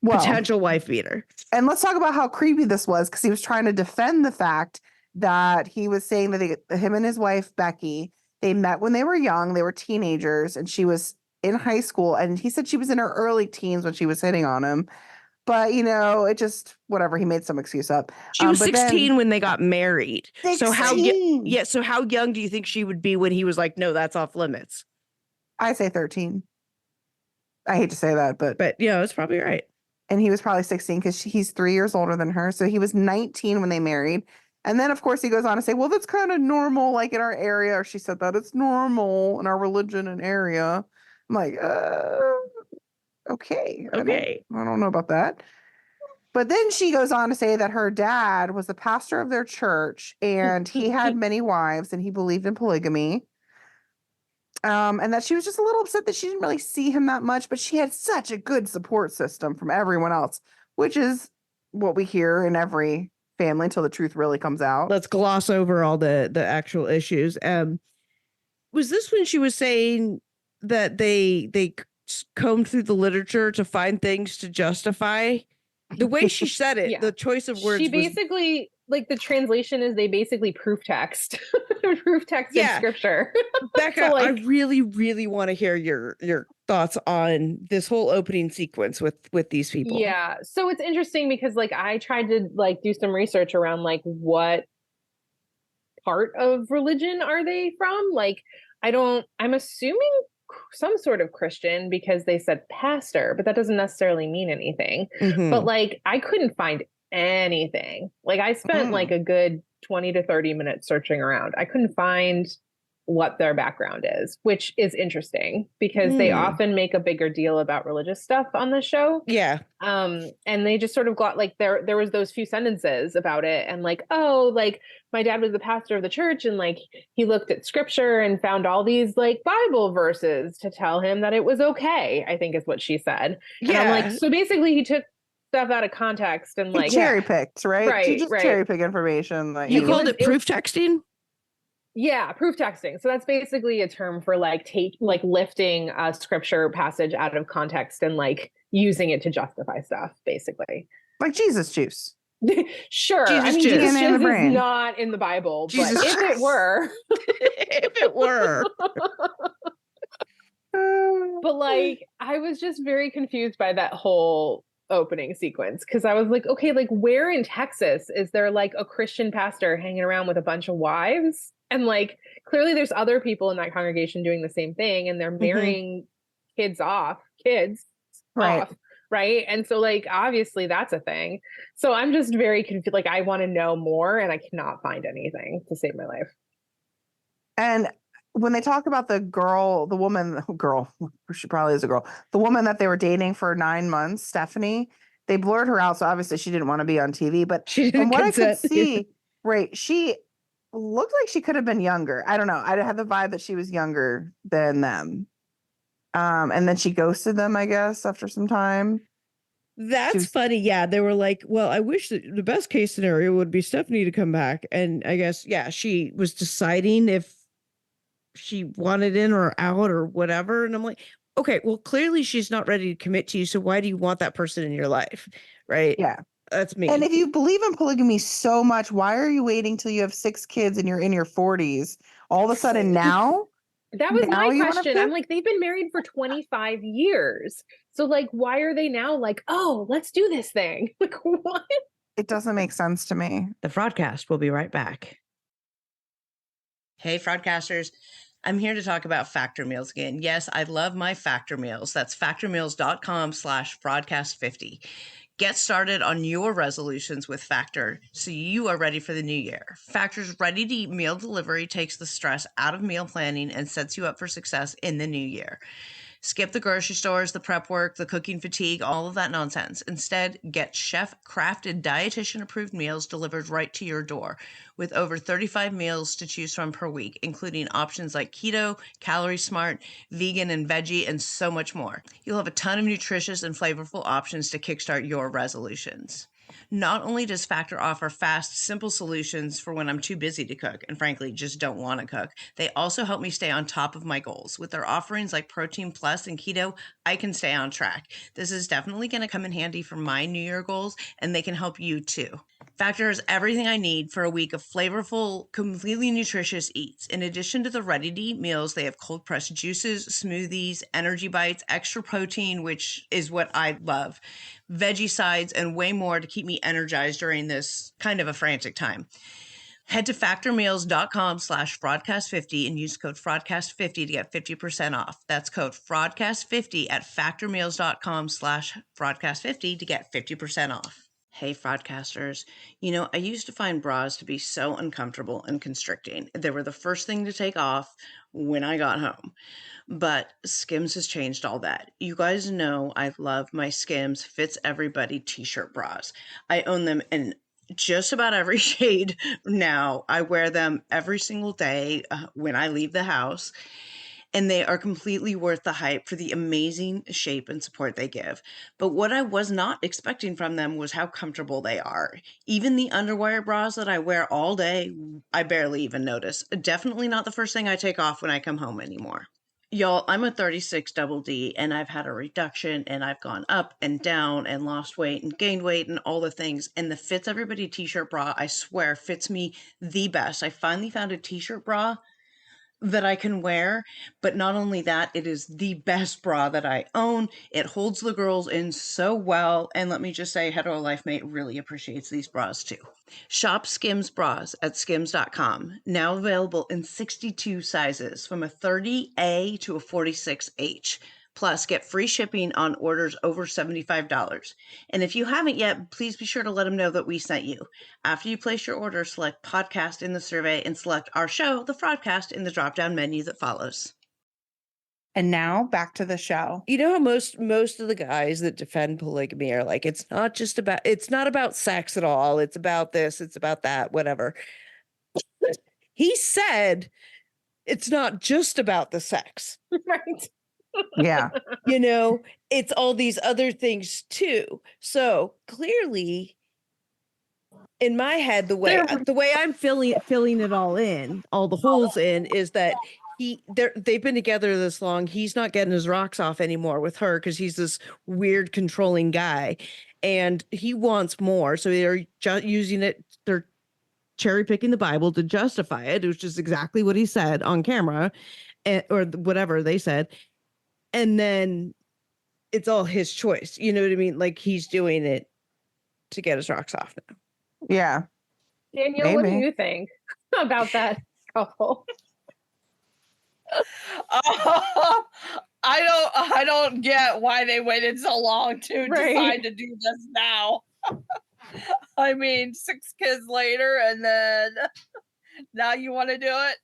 Potential wife beater. And let's talk about how creepy this was, because he was trying to defend the fact that he was saying that him and his wife, Becky, they met when they were young. They were teenagers and she was in high school. And he said she was in her early teens when she was hitting on him. But, it just, whatever, he made some excuse up. She was 16 when they got married. 16. So how young do you think she would be when he was like, no, that's off limits? I say 13. I hate to say that, but it's probably right. and he was probably 16 because he's 3 years older than her. So he was 19 when they married. And then, of course, he goes on to say, well, that's kind of normal, like in our area. Or she said that it's normal in our religion and area. I'm like, okay. Okay. I don't know about that. But then she goes on to say that her dad was the pastor of their church and he had many wives and he believed in polygamy. And that she was just a little upset that she didn't really see him that much, but she had such a good support system from everyone else, which is what we hear in every family until the truth really comes out. Let's gloss over all the actual issues. Was this when she was saying that they combed through the literature to find things to justify the way she said it? Yeah. The choice of words. She basically, like, the translation is they basically proof text, proof text in scripture. Becca, So, like, I really, really want to hear your thoughts on this whole opening sequence with these people. Yeah. So it's interesting because, like, I tried to, like, do some research around, like, what part of religion are they from? Like, I'm assuming some sort of Christian because they said pastor, but that doesn't necessarily mean anything. Mhm. But, like, I couldn't find anything. Like, I spent like a good 20 to 30 minutes searching around. I couldn't find what their background is, which is interesting because they often make a bigger deal about religious stuff on the show. Yeah. And they just sort of got, like, there was those few sentences about it and, like, oh, like, my dad was the pastor of the church and, like, he looked at scripture and found all these, like, Bible verses to tell him that it was okay, I think is what she said. And I'm like, so basically he took stuff out of context and, like, cherry picked, right? Right, She just cherry pick information. Like, you called it proof texting? Yeah, proof texting. So that's basically a term for, like, lifting a scripture passage out of context and, like, using it to justify stuff, basically. Like Jesus juice. Sure. Jesus I mean, juice. Jesus In the juice brain. is not in the Bible, Jesus but if it were, if it were. but, like, I was just very confused by that whole opening sequence because I was like, okay, like, where in Texas is there, like, a Christian pastor hanging around with a bunch of wives? And, like, clearly there's other people in that congregation doing the same thing and they're marrying kids off, right? And so, like, obviously that's a thing. So I'm just very confused. Like, I want to know more and I cannot find anything to save my life. And when they talk about the woman, she probably is a girl, the woman that they were dating for 9 months, Stephanie, they blurred her out. So obviously she didn't want to be on TV, but from what I could see, right, she looked like she could have been younger. I don't know. I had the vibe that she was younger than them. And then she ghosted them, I guess, after some time. That's funny. Yeah. They were like, well, I wish that the best case scenario would be Stephanie to come back. And I guess, yeah, she was deciding if she wanted in or out or whatever. And I'm like, okay, well, clearly she's not ready to commit to you. So why do you want that person in your life? Right. Yeah. That's me. And if you believe in polygamy so much, why are you waiting till you have 6 kids and you're in your 40s? All of a sudden now? That was my question. I'm like, they've been married for 25 years. So, like, why are they now like, oh, let's do this thing? Like, what? It doesn't make sense to me. The Fraudcast will be right back. Hey, Fraudcasters. I'm here to talk about Factor Meals again. Yes, I love my Factor Meals. That's factormeals.com/Fraudcast50. Get started on your resolutions with Factor so you are ready for the new year. Factor's ready-to-eat meal delivery takes the stress out of meal planning and sets you up for success in the new year. Skip the grocery stores, the prep work, the cooking fatigue, all of that nonsense. Instead, get chef-crafted, dietitian-approved meals delivered right to your door with over 35 meals to choose from per week, including options like keto, calorie smart, vegan and veggie, and so much more. You'll have a ton of nutritious and flavorful options to kickstart your resolutions. Not only does Factor offer fast, simple solutions for when I'm too busy to cook and frankly just don't want to cook, they also help me stay on top of my goals. With their offerings like Protein Plus and Keto, I can stay on track. This is definitely going to come in handy for my New Year goals, and they can help you too. Factor has everything I need for a week of flavorful, completely nutritious eats. In addition to the ready-to-eat meals, they have cold-pressed juices, smoothies, energy bites, extra protein, which is what I love, veggie sides, and way more to keep me energized during this kind of a frantic time. Head to factormeals.com/fraudcast50 and use code fraudcast50 to get 50% off. That's code fraudcast50 at factormeals.com/fraudcast50 to get 50% off. Hey, fraudcasters. You know, I used to find bras to be so uncomfortable and constricting. They were the first thing to take off when I got home. But Skims has changed all that. You guys know I love my Skims Fits Everybody t-shirt bras. I own them in just about every shade now. I wear them every single day when I leave the house, and they are completely worth the hype for the amazing shape and support they give. But what I was not expecting from them was how comfortable they are. Even the underwire bras that I wear all day, I barely even notice. Definitely not the first thing I take off when I come home anymore. Y'all, I'm a 36 double D, and I've had a reduction, and I've gone up and down and lost weight and gained weight and all the things. And the Fits Everybody t-shirt bra, I swear, fits me the best. I finally found a t-shirt bra that I can wear, but not only that, it is the best bra that I own. It holds the girls in so well, and let me just say, Hetero Life Mate really appreciates these bras too. Shop Skims bras at skims.com, now available in 62 sizes, from a 30A to a 46H. Plus, get free shipping on orders over $75. And if you haven't yet, please be sure to let them know that we sent you. After you place your order, select podcast in the survey and select our show, The Fraudcast, in the drop-down menu that follows. And now back to the show. You know how most of the guys that defend polygamy are like, it's not about sex at all. It's about this, it's about that, whatever. He said it's not just about the sex. Right. Yeah. You know, it's all these other things too. So clearly, in my head, the way I'm filling it all in, all the holes in, is that they've been together this long. He's not getting his rocks off anymore with her because he's this weird controlling guy, and he wants more. So they're using it. They're cherry picking the Bible to justify it, which is exactly what he said on camera, or whatever they said. And then it's all his choice. You know what I mean? Like, he's doing it to get his rocks off now. Yeah. Danielle, what do you think about that couple? I don't get why they waited so long to decide to do this now. I mean, 6 kids later, and then now you want to do it?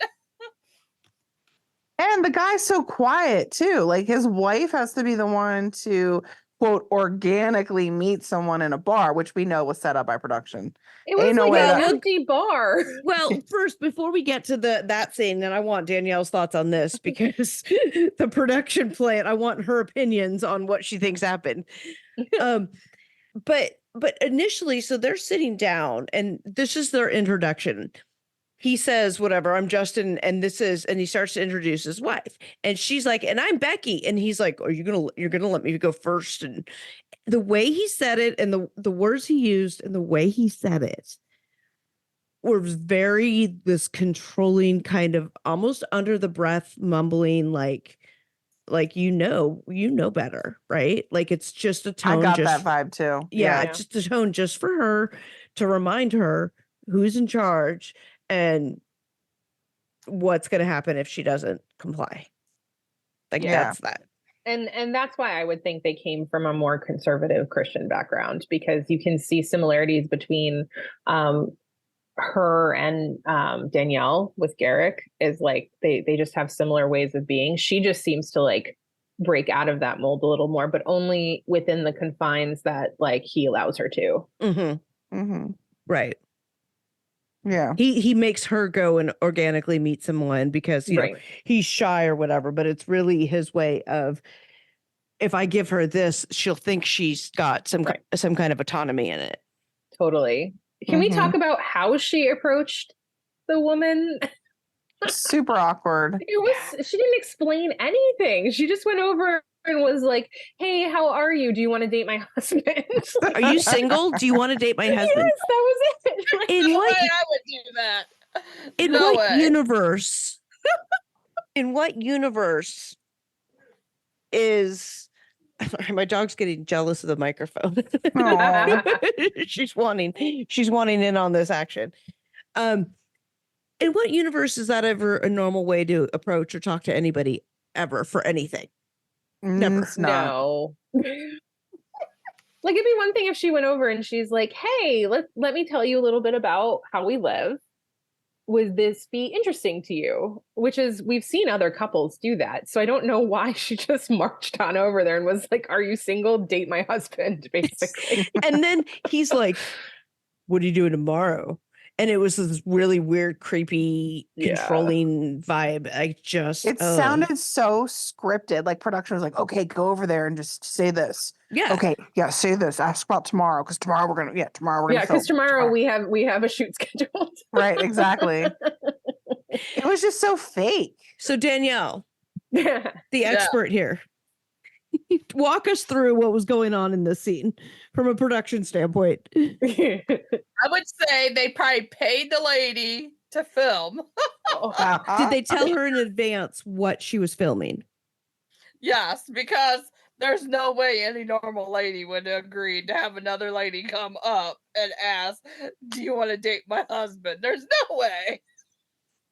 And the guy's so quiet too. Like, his wife has to be the one to, quote, organically meet someone in a bar, which we know was set up by production. It was like an empty bar. Well, first, before we get to that scene, and I want Danielle's thoughts on this, because the production plant, I want her opinions on what she thinks happened. But initially, so they're sitting down, and this is their introduction. He says, whatever, I'm Justin, and he starts to introduce his wife, and she's like, and I'm Becky. And he's like, you're going to let me go first. And the way he said it, and the words he used, and the way he said it were very, this controlling kind of almost under the breath mumbling, like, you know better, right? Like, it's just a tone. I got that vibe too. Yeah, it's just a tone just for her to remind her who's in charge and what's going to happen if she doesn't comply. Like, that's that. And that's why I would think they came from a more conservative Christian background, because you can see similarities between her and Danielle with Garrick, is like they just have similar ways of being. She just seems to like break out of that mold a little more, but only within the confines that like he allows her to. Mm-hmm. Mm-hmm. Right. Yeah. He makes her go and organically meet someone because, you know, he's shy or whatever, but it's really his way of, if I give her this, she'll think she's got some kind of autonomy in it. Totally. Can we talk about how she approached the woman? Super awkward. She didn't explain anything. She just went over and was like, hey, how are you? Do you want to date my husband? Are you single? Do you want to date my husband? Yes, that was it. Like, in what way I would do that? In what universe? In what universe is my dog's getting jealous of the microphone? she's wanting in on this action. In what universe is that ever a normal way to approach or talk to anybody ever for anything? Never. It's not. No. Like, it'd be one thing if she went over and she's like, hey, let me tell you a little bit about how we live. Would this be interesting to you? Which is, we've seen other couples do that. So I don't know why she just marched on over there and was like, are you single? Date my husband, basically. And then he's like, what are you doing tomorrow? And it was this really weird, creepy, controlling vibe. It sounded so scripted. Like production was like, okay, go over there and just say this. Yeah. Okay. Yeah. Say this. Ask about tomorrow. Because tomorrow we're going to, Because tomorrow we have a shoot scheduled. Right. Exactly. It was just so fake. So Danielle, the expert here, walk us through what was going on in this scene from a production standpoint. I would say they probably paid the lady to film. Did they tell her in advance what she was filming? Yes, because there's no way any normal lady would agree to have another lady come up and ask, do you want to date my husband? There's no way.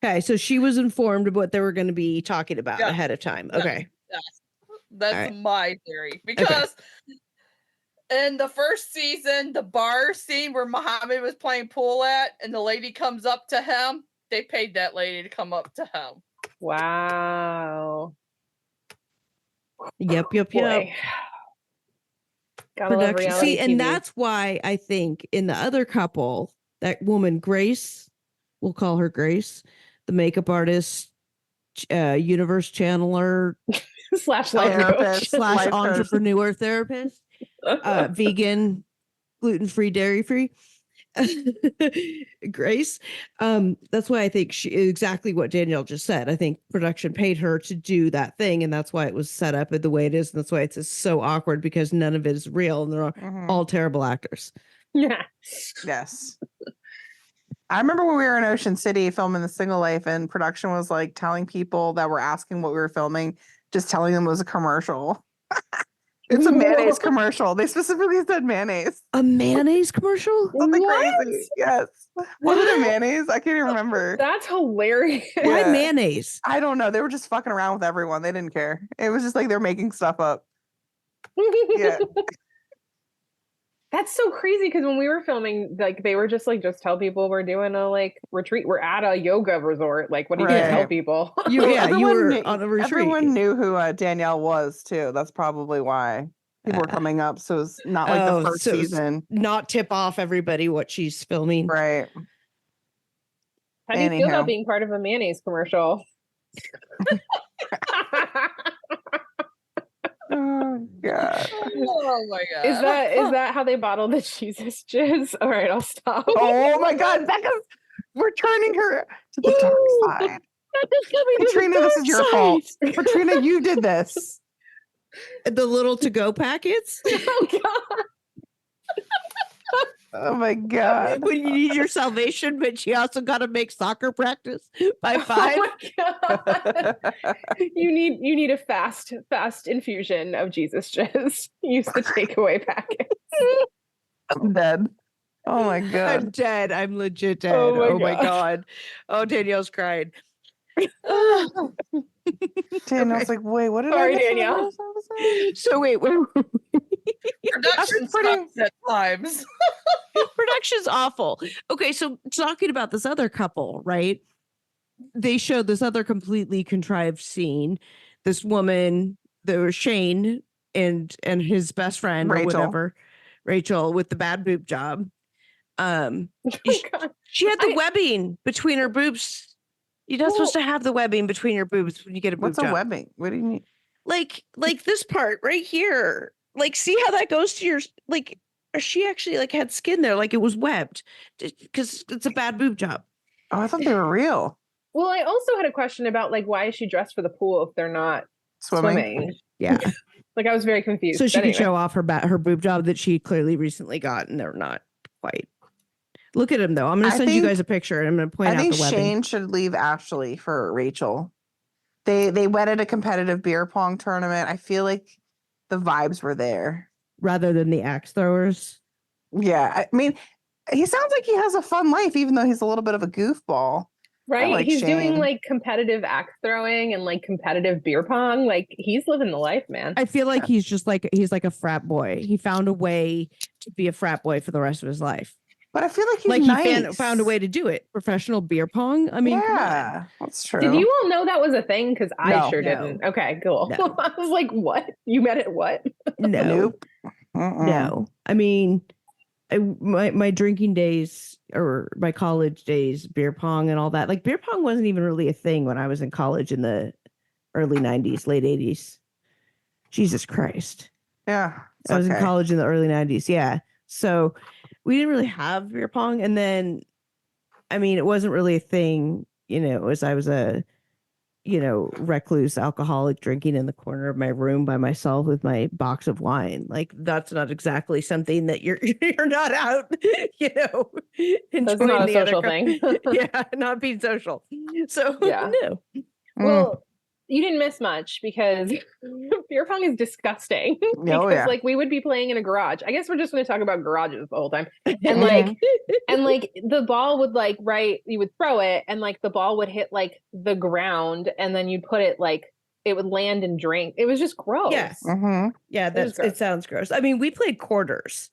Okay, so she was informed of what they were going to be talking about ahead of time. Okay. Yes. That's my theory. Because in the first season, the bar scene where Muhammad was playing pool at and the lady comes up to him, they paid that lady to come up to him. Wow. Yep. Gotta love reality See, and TV. that's why I think in the other couple, that woman, Grace, we'll call her Grace, the makeup artist, universe channeler, / life coach / entrepreneur therapist, vegan, gluten-free, dairy-free, Grace. That's why I think she exactly what Danielle just said. I think production paid her to do that thing, and that's why it was set up the way it is, and that's why it's just so awkward because none of it is real, and they're all terrible actors. Yeah. Yes. I remember when we were in Ocean City filming The Single Life, and production was like telling people that were asking what we were filming, just telling them it was a commercial. It's a mayonnaise commercial. They specifically said mayonnaise. A mayonnaise commercial? Something crazy. Yes. Was it a mayonnaise? I can't even remember. That's hilarious. Why mayonnaise? I don't know. They were just fucking around with everyone. They didn't care. It was just like they're making stuff up. Yeah. That's so crazy because when we were filming, like they were just tell people we're doing a retreat. We're at a yoga resort. Like, what do you tell people? You were on a retreat. Everyone knew who Danielle was too. That's probably why people were coming up. So it's not like the first season. Not tip off everybody what she's filming. Right. How do you feel about being part of a mayonnaise commercial? Oh god. Oh my god. Is that how they bottle the Jesus jizz? All right, I'll stop. Oh my god, Becca, we're turning her to the dark side. Katrina, this is your fault. Katrina, you did this. The little to-go packets? Oh god. Oh my god. When you need your salvation, but you also got to make soccer practice by 5. Oh my god. You need a fast infusion of Jesus jizz. Use the takeaway packet. I'm dead. Oh my god. I'm dead. I'm legit dead. Oh my god. Oh, Danielle's crying. Danielle's like, wait, what did Sorry, I miss in the Danielle. first episode? So wait. Production sucks at times. Production's awful. Okay, so talking about this other couple, right? They showed this other completely contrived scene. This woman, there was Shane and his best friend or whatever, Rachel, with the bad boob job. She had the webbing between her boobs. You're not supposed to have the webbing between your boobs when you get a boob job. What's a webbing? What do you mean? Like this part right here. Like, see how that goes to your, like, she actually had skin there, like it was webbed because it's a bad boob job. Oh, I thought they were real. Well, I also had a question about why is she dressed for the pool if they're not swimming? Yeah. I was very confused. So she could show off her boob job that she clearly recently got, and they're not quite. Look at him though. I'm going to send you guys a picture, and I'm going to point out the webbing. I think Shane should leave Ashley for Rachel. They went at a competitive beer pong tournament. I feel like the vibes were there rather than the axe throwers. Yeah, I mean, he sounds like he has a fun life, even though he's a little bit of a goofball. Right? like He's doing Shane. like competitive axe throwing and like competitive beer pong. Like he's living the life, man. I feel like he's like a frat boy. He found a way to be a frat boy for the rest of his life. But I feel like he's Like nice. he found a way to do it. Professional beer pong. I mean, come on. Yeah, that's true. Did you all know that was a thing? Because I No. sure No. didn't. Okay, cool. No. I was like, what? You met it what? No. Nope. Mm-mm. No. I mean, my drinking days or my college days, beer pong and all that. Like beer pong wasn't even really a thing when I was in college in the early 90s, late 80s. Jesus Christ. Yeah. it's I was in okay. college in the early 90s. Yeah. So we didn't really have beer pong. And then, I mean, it wasn't really a thing, as I was a, recluse alcoholic drinking in the corner of my room by myself with my box of wine. Like that's not exactly something that you're not out, enjoying That's not a the social other thing. yeah, not being social. So Yeah. no. Well, you didn't miss much because beer pong is disgusting. Because yeah. like we would be playing in a garage. I guess we're just going to talk about garages the whole time. And like the ball would like you would throw it and like the ball would hit like the ground and then you'd put it like it would land and drink. It was just gross. Yes. Mm-hmm. Yeah, it sounds gross. I mean, we played quarters.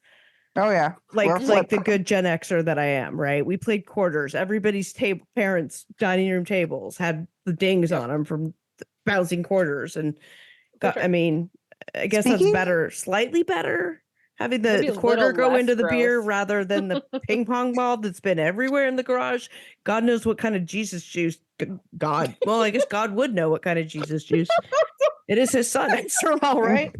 Oh yeah. Like the good Gen Xer that I am, right? We played quarters. Everybody's parents' dining room tables had the dings on them from bouncing quarters, and I mean, I guess that's better, slightly better, having the quarter go into the beer rather than the ping pong ball that's been everywhere in the garage. God knows what kind of Jesus juice. God, well, I guess God would know what kind of Jesus juice. It is his son, after all, right?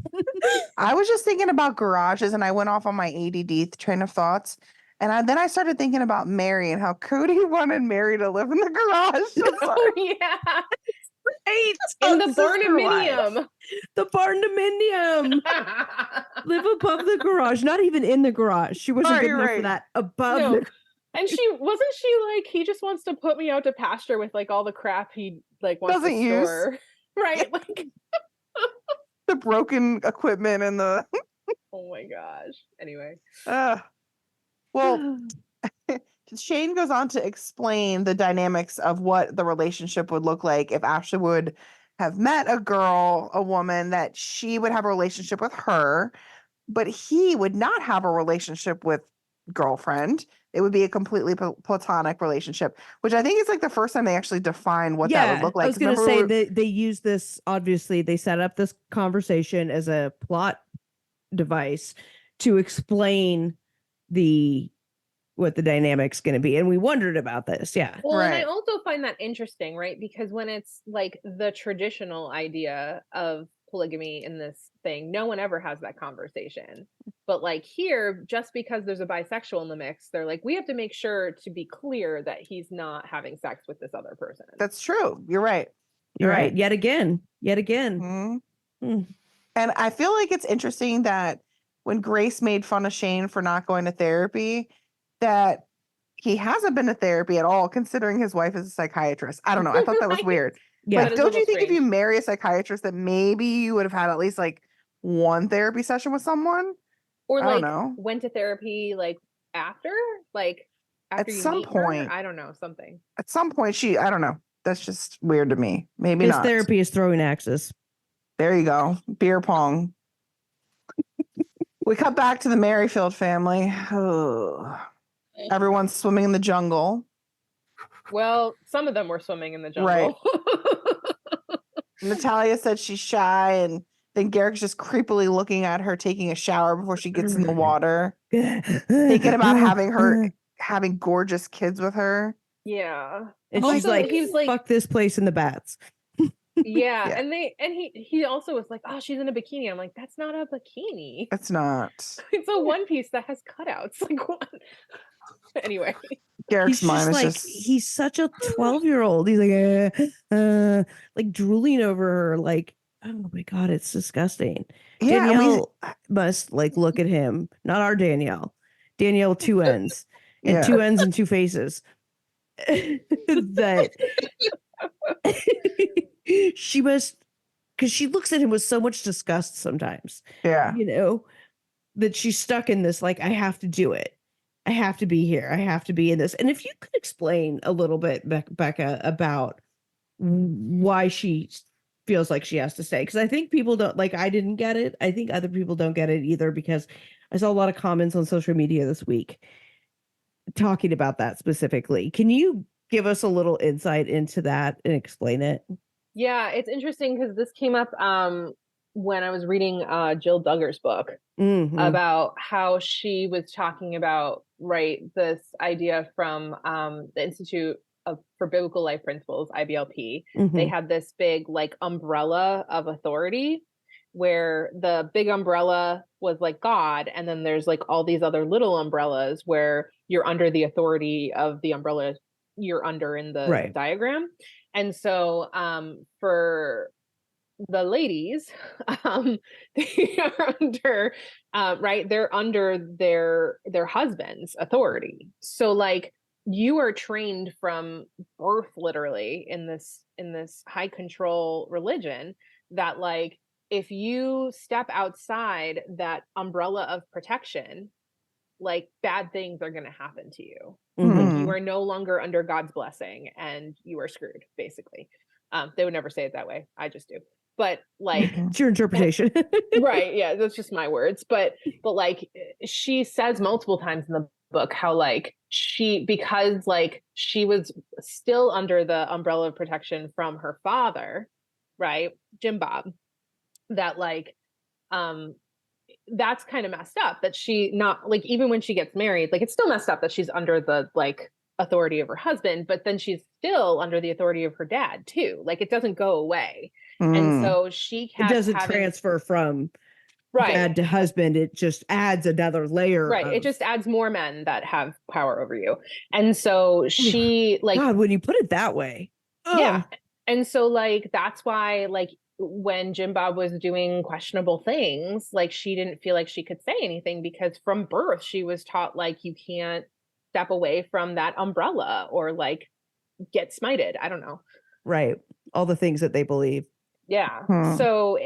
I was just thinking about garages and I went off on my ADD train of thoughts. And then I started thinking about Mary and how Cody wanted Mary to live in the garage. Oh, yeah. Right. In the barndominium. The barndominium. Live above the garage. Not even in the garage. She wasn't good enough for that. Above the And wasn't she like, he just wants to put me out to pasture with like all the crap he like wants doesn't to use. store. Right? Like the broken equipment and the oh my gosh. Anyway. Well, Shane goes on to explain the dynamics of what the relationship would look like if Ashley would have met a woman that she would have a relationship with her, but he would not have a relationship with girlfriend. It would be a completely platonic relationship, which I think is like the first time they actually define what that would look like. I was going to say they use this, obviously they set up this conversation as a plot device to explain what the dynamic's going to be. And we wondered about this. Yeah. Well, and I also find that interesting, right? Because when it's like the traditional idea of polygamy in this thing, no one ever has that conversation. But like here, just because there's a bisexual in the mix, they're like, we have to make sure to be clear that he's not having sex with this other person. That's true. You're right. You're right. Yet again. Mm-hmm. And I feel like it's interesting that when Grace made fun of Shane for not going to therapy, that he hasn't been to therapy at all, considering his wife is a psychiatrist. I don't know. I thought that was weird. Yeah. But don't you think if you marry a psychiatrist that maybe you would have had at least like one therapy session with someone? Or I don't know. Went to therapy after at some point. Her? I don't know, something. At some point I don't know. That's just weird to me. Maybe his not. Therapy is throwing axes. There you go. Beer pong. We cut back to the Merrifield family. Everyone's swimming in the jungle. Well, some of them were swimming in the jungle. Right. Natalia said she's shy, and then Garrick's just creepily looking at her taking a shower before she gets in the water. Thinking about having gorgeous kids with her. Yeah. And she's like, fuck this place and the bats. Yeah. And he also was like, oh, she's in a bikini. I'm like, that's not a bikini. It's not. It's a one piece that has cutouts. Like what? Anyway. Garrick's mind is just he's such a 12-year-old. He's like drooling over her, like, oh my God, it's disgusting. Yeah, Danielle must like look at him. Not our Danielle. Danielle 2 ends. And 2 ends and 2 faces. That she must, because she looks at him with so much disgust sometimes. Yeah. That she's stuck in this, like, I have to do it. I have to be here. I have to be in this. And if you could explain a little bit, Becca, about why she feels like she has to stay. Because I think people don't, like, I didn't get it. I think other people don't get it either, because I saw a lot of comments on social media this week talking about that specifically. Can you give us a little insight into that and explain it? Yeah, it's interesting because this came up when I was reading Jill Duggar's book Mhm. about how she was talking about, right, this idea from the Institute for Biblical Life Principles, IBLP. They Mhm. had this big like umbrella of authority where the big umbrella was like God, and then there's like all these other little umbrellas where you're under the authority of the umbrella you're under in the Right. diagram. And so for the ladies, they are under right, they're under their husband's authority. So like you are trained from birth literally in this high control religion that like if you step outside that umbrella of protection, like bad things are going to happen to you. Like you are no longer under God's blessing and you are screwed, basically. They would never say it that way. I just do. But like It's your interpretation. right, yeah, that's just my words. But like she says multiple times in the book how like because like she was still under the umbrella of protection from her father, right? Jim Bob, that like that's kind of messed up that she not like even when she gets married, like it's still messed up that she's under the like authority of her husband, but then she's still under the authority of her dad too. Like it doesn't go away. And so she It kept doesn't transfer from dad to husband. It just adds another layer. Right. It just adds more men that have power over you. And so she like God, when you put it that way. yeah. And so like that's why like when Jim Bob was doing questionable things, like she didn't feel like she could say anything because from birth she was taught like you can't step away from that umbrella or like get smited. I don't know. Right. All the things that they believe. Yeah. So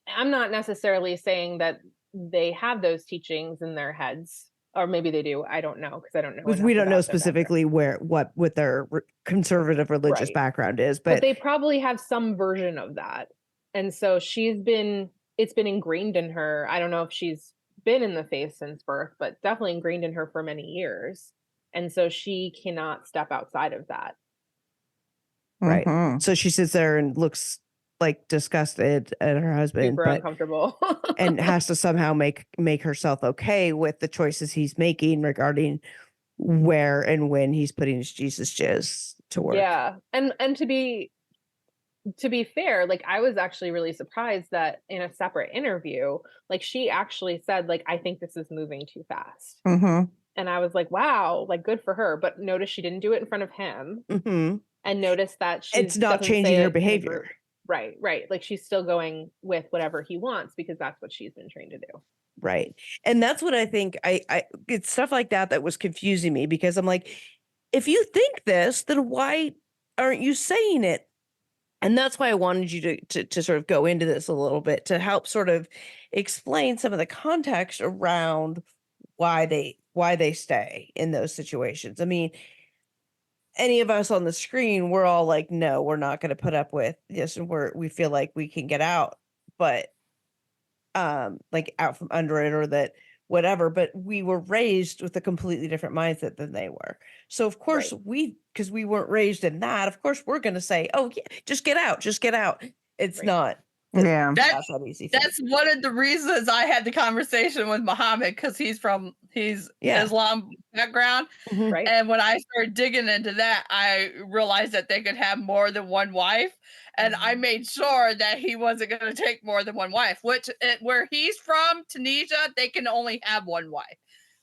I'm not necessarily saying that they have those teachings in their heads, or maybe they do. I don't know because I don't know. Because we don't know specifically what their conservative religious background is, but they probably have some version of that. And so it's been ingrained in her. I don't know if she's been in the faith since birth, but definitely ingrained in her for many years. And so she cannot step outside of that. Right. So she sits there and looks like disgusted at her husband, super uncomfortable, and has to somehow make herself okay with the choices he's making regarding where and when he's putting his Jesus jizz to work. Yeah. And to be fair, like I was actually really surprised that in a separate interview, like she actually said, like, I think this is moving too fast. And I was like, wow, like good for her. But notice she didn't do it in front of him. And notice that it's not changing her behavior. Right. Like she's still going with whatever he wants because that's what she's been trained to do. Right. And that's what I think I it's stuff like that was confusing me, because I'm like, if you think this, then why aren't you saying it? And that's why I wanted you to sort of go into this a little bit to help sort of explain some of the context around why they stay in those situations. I mean, any of us on the screen, we're all like, no, we're not going to put up with this, and we feel like we can get out, but like out from under it, or that whatever. But we were raised with a completely different mindset than they were. So of course because we weren't raised in that, of course we're going to say, oh yeah, just get out. It's not. That's not easy. That's one of the reasons I had the conversation with Muhammad, because he's Islam background. Right. And when I started digging into that, I realized that they could have more than one wife. And I made sure that he wasn't going to take more than one wife, where he's from, Tunisia, they can only have one wife.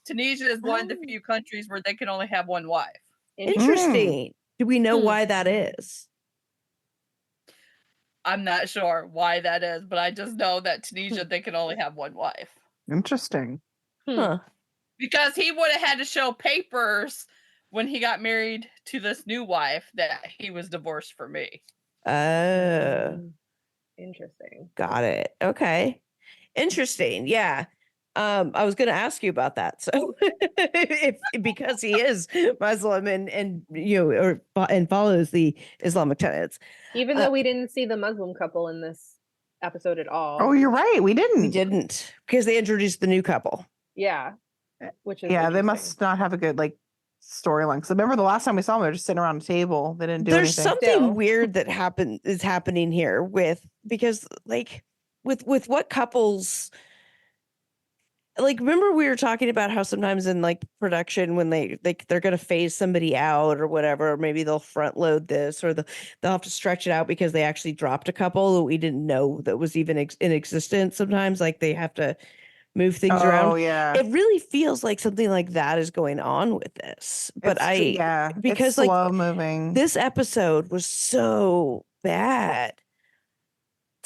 Tunisia is one of the few countries where they can only have one wife. Interesting. Do we know why that is? I'm not sure why that is, but I just know that Tunisia, they can only have one wife. Interesting. Huh. Because he would have had to show papers when he got married to this new wife that he was divorced for me. Oh. Interesting. Got it. Okay. Interesting. Yeah. I was going to ask you about that. So, because he is Muslim and and follows the Islamic tenets, Even though we didn't see the Muslim couple in this episode at all. Oh, you're right. We didn't. we didn't, because they introduced the new couple. Yeah. Which is Yeah, they interesting. must not have a good storyline. Because remember the last time we saw them, they were just sitting around a table. They didn't do There's anything. something Still. weird that is happening here because with what couples. Remember we were talking about how sometimes in production when they're going to phase somebody out or whatever, or maybe they'll front load this or they'll have to stretch it out because they actually dropped a couple that we didn't know that was even in existence. Sometimes they have to move things Oh around. yeah. It really feels like something like that is going on with this. But it's slow moving. This episode was so bad.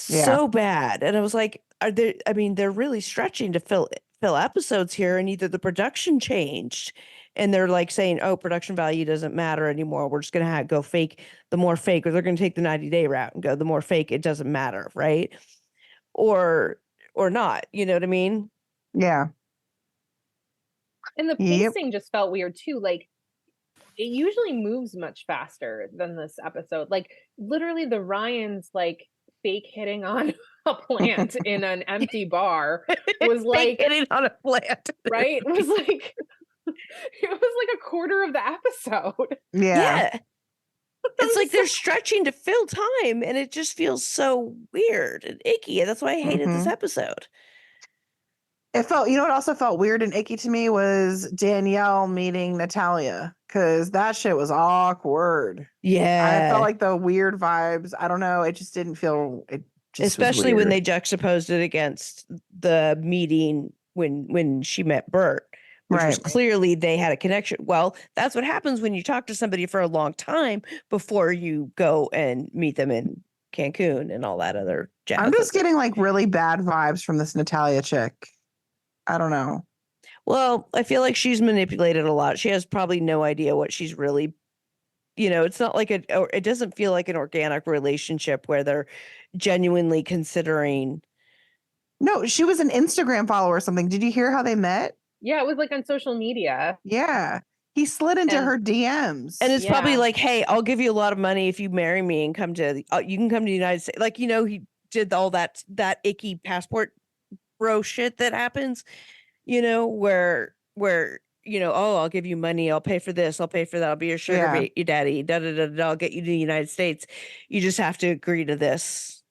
Yeah. So bad. And I was like, they're really stretching to fill episodes here, and either the production changed and they're saying, oh, production value doesn't matter anymore, we're just gonna go fake, the more fake, or they're gonna take the 90-day route and go the more fake, it doesn't matter, right? Or not, you know what I mean? Yeah. And the Yep. pacing just felt weird too. It usually moves much faster than this episode. Literally the Ryans fake hitting on a plant in an empty bar was Fake hitting on a plant. right? It was it was a quarter of the episode. Yeah. It's they're stretching to fill time, and it just feels so weird and icky. And that's why I hated this episode. It felt, what also felt weird and icky to me was Danielle meeting Natalia, because that shit was awkward. Yeah. I felt like the weird vibes. I don't know. It just didn't feel. It just was especially when weird. they juxtaposed it against the meeting when she met Bert, which was Right. clearly they had a connection. Well, that's what happens when you talk to somebody for a long time before you go and meet them in Cancun and all that other jazz. I'm just getting really bad vibes from this Natalia chick. I don't know. Well, I feel like she's manipulated a lot. She has probably no idea what she's really, it's not it doesn't feel like an organic relationship where they're genuinely considering. No, she was an Instagram follower or something. Did you hear how they met? Yeah, it was on social media. Yeah. He slid into her DMs. And it's Yeah. probably hey, I'll give you a lot of money if you marry me and come to, you can come to the United States. He did all that icky passport bro shit that happens, where, oh, I'll give you money. I'll pay for this. I'll pay for that. I'll be your sugar your daddy. Da, da, da, da, I'll get you to the United States. You just have to agree to this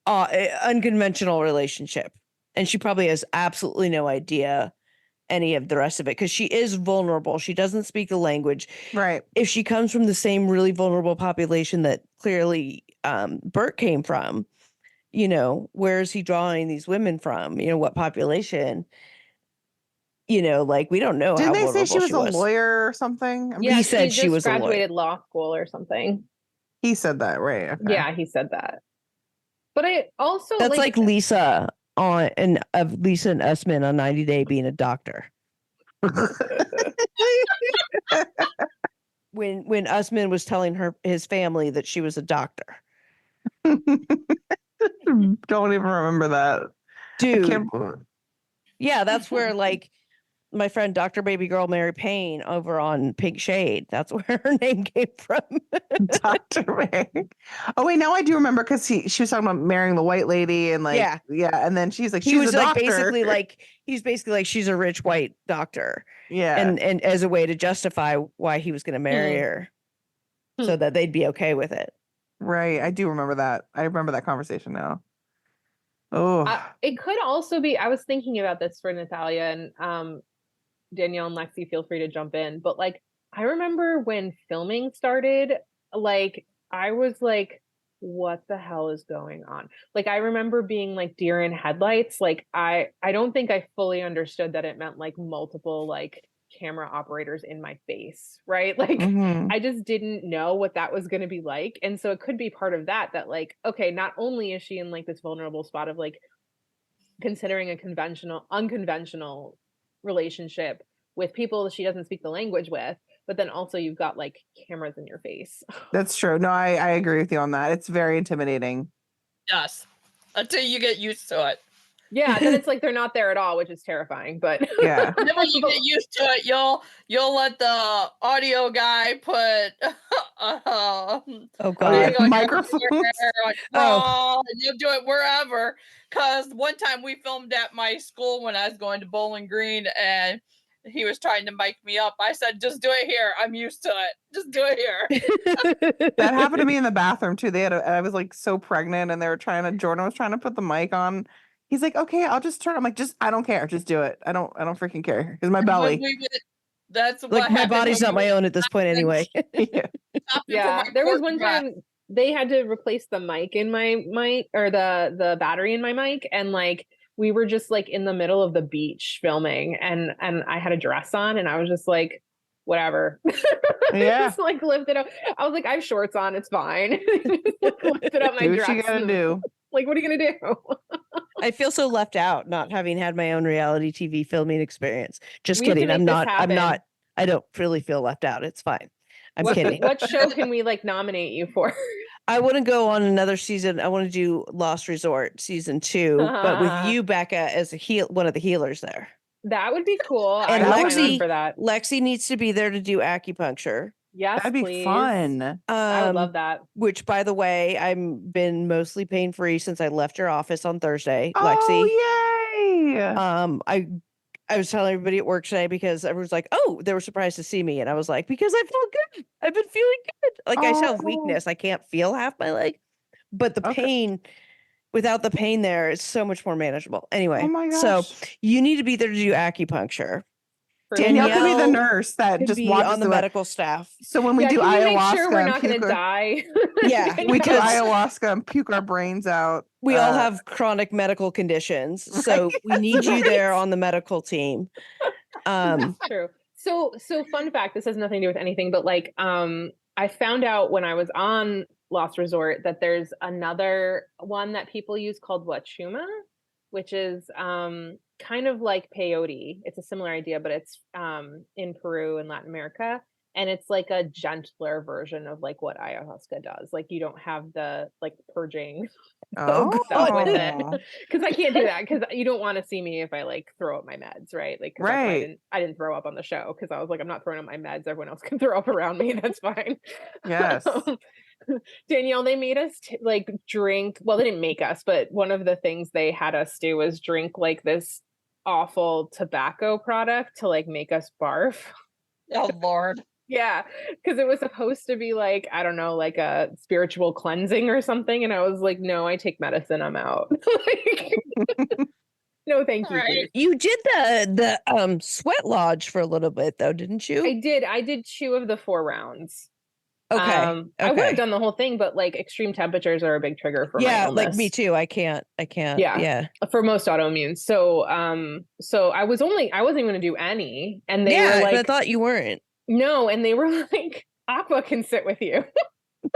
unconventional relationship. And she probably has absolutely no idea any of the rest of it because she is vulnerable. She doesn't speak the language. Right. If she comes from the same really vulnerable population that clearly Bert came from, where is he drawing these women from? What population? We don't know. Didn't how they say she was vulnerable a lawyer or something? Yeah, he said she she was a lawyer. graduated law school or something. He said that, right? Okay. Yeah, he said that. But I also That's like Lisa of Lisa and Usman on 90 Day being a doctor. when Usman was telling his family that she was a doctor. Don't even remember that. Dude. Yeah, that's where my friend Dr. Baby Girl Mary Payne over on Pink Shade. That's where her name came from. Dr. Mary. Oh wait, now I do remember because she was talking about marrying the white lady and yeah, and then she's like, he was a doctor. he's basically she's a rich white doctor. Yeah. And as a way to justify why he was going to marry her so that they'd be okay with it. Right. I do remember that. I remember that conversation now. Oh, it could also be, I was thinking about this for Natalia and Danielle and Lexi, feel free to jump in. But I remember when filming started, I was what the hell is going on? I remember being deer in headlights. I don't think I fully understood that it meant multiple camera operators in my face, right? I just didn't know what that was going to be like. And so it could be part of that okay, not only is she in this vulnerable spot of considering a unconventional relationship with people she doesn't speak the language with, but then also you've got cameras in your face. That's true. No, I agree with you on that. It's very intimidating. Yes. Until you get used to it. Yeah, then it's like they're not there at all, which is terrifying. But Yeah. Then when you get used to it, you'll let the audio guy put Oh Oh, God. yeah. on Microphones. your wall, and you'll do it wherever. Because one time we filmed at my school when I was going to Bowling Green, and he was trying to mic me up. I said, "Just do it here. I'm used to it. Just do it here." That happened to me in the bathroom too. I was like so pregnant and Jordan was trying to put the mic on. He's like, okay, I'll just turn. I'm like, I don't care. Just do it. I don't freaking care. Here's my When belly. that's what Like my happened body's when not my own at this point anyway. Yeah. yeah, there was one time they had to replace the mic in my mic, or the battery in my mic, and like we were just like in the middle of the beach filming, and I had a dress on, and I was just like, whatever. Yeah. Just like lifted up. I was like, I have shorts on, it's fine. Lifted up my Do what dress. you gotta do. Like, what are you gonna do? I feel so left out not having had my own reality TV filming experience. Just We have to kidding. I'm make this not. I don't really feel left out. It's fine. I'm kidding. What show can we like nominate you for? I want to go on another season. I want to do Lost Resort season 2, but with you, Becca, as one of the healers there. That would be cool. And I would sign on Lexi, for that. Lexi needs to be there to do acupuncture. Yes, That'd be please. fun. I would love that. Which, by the way, I've been mostly pain free since I left your office on Thursday, Lexi. Oh, yay. I was telling everybody at work today because everyone's like, "Oh, they were surprised to see me," and I was like, "Because I felt good. I've been feeling good. Like I still have weakness. I can't feel half my leg, but the pain." Without the pain there, it's so much more manageable. Anyway, Oh my gosh. so you need to be there to do acupuncture. Danielle could be the Danielle nurse that Could just be watches on the medical staff. So when we do can you make ayahuasca, sure we're and not going to puke die? Yeah, we do because ayahuasca and puke our brains out. we all have chronic medical conditions, so we need you there on the medical team. That's true. So fun fact, this has nothing to do with anything, but like I found out when I was on Lost Resort that there's another one that people use called Wachuma, which is kind of like peyote. It's a similar idea, but it's in Peru and Latin America. And it's like a gentler version of like what ayahuasca does. Like you don't have the like purging stuff with it. Because I can't do that because you don't want to see me if I like throw up my meds, right? Like Right. I didn't throw up on the show because I was like, I'm not throwing up my meds. Everyone else can throw up around me. That's fine. Yes. Danielle, they made us like drink. Well, they didn't make us, but one of the things they had us do was drink like this awful tobacco product to like make us barf. Oh Lord. Yeah, because it was supposed to be like, I don't know, like a spiritual cleansing or something. And I was like, no, I take medicine, I'm out. No, thank you. Right. You did the sweat lodge for a little bit though, didn't you? I did 2 of the 4 rounds. Okay. I would have done the whole thing, but like extreme temperatures are a big trigger for my illness. Like me too. I can't. Yeah. For most autoimmune. So I wasn't even going to do any, and they were like, but I thought you weren't. No, and they were like, Aqua can sit with you.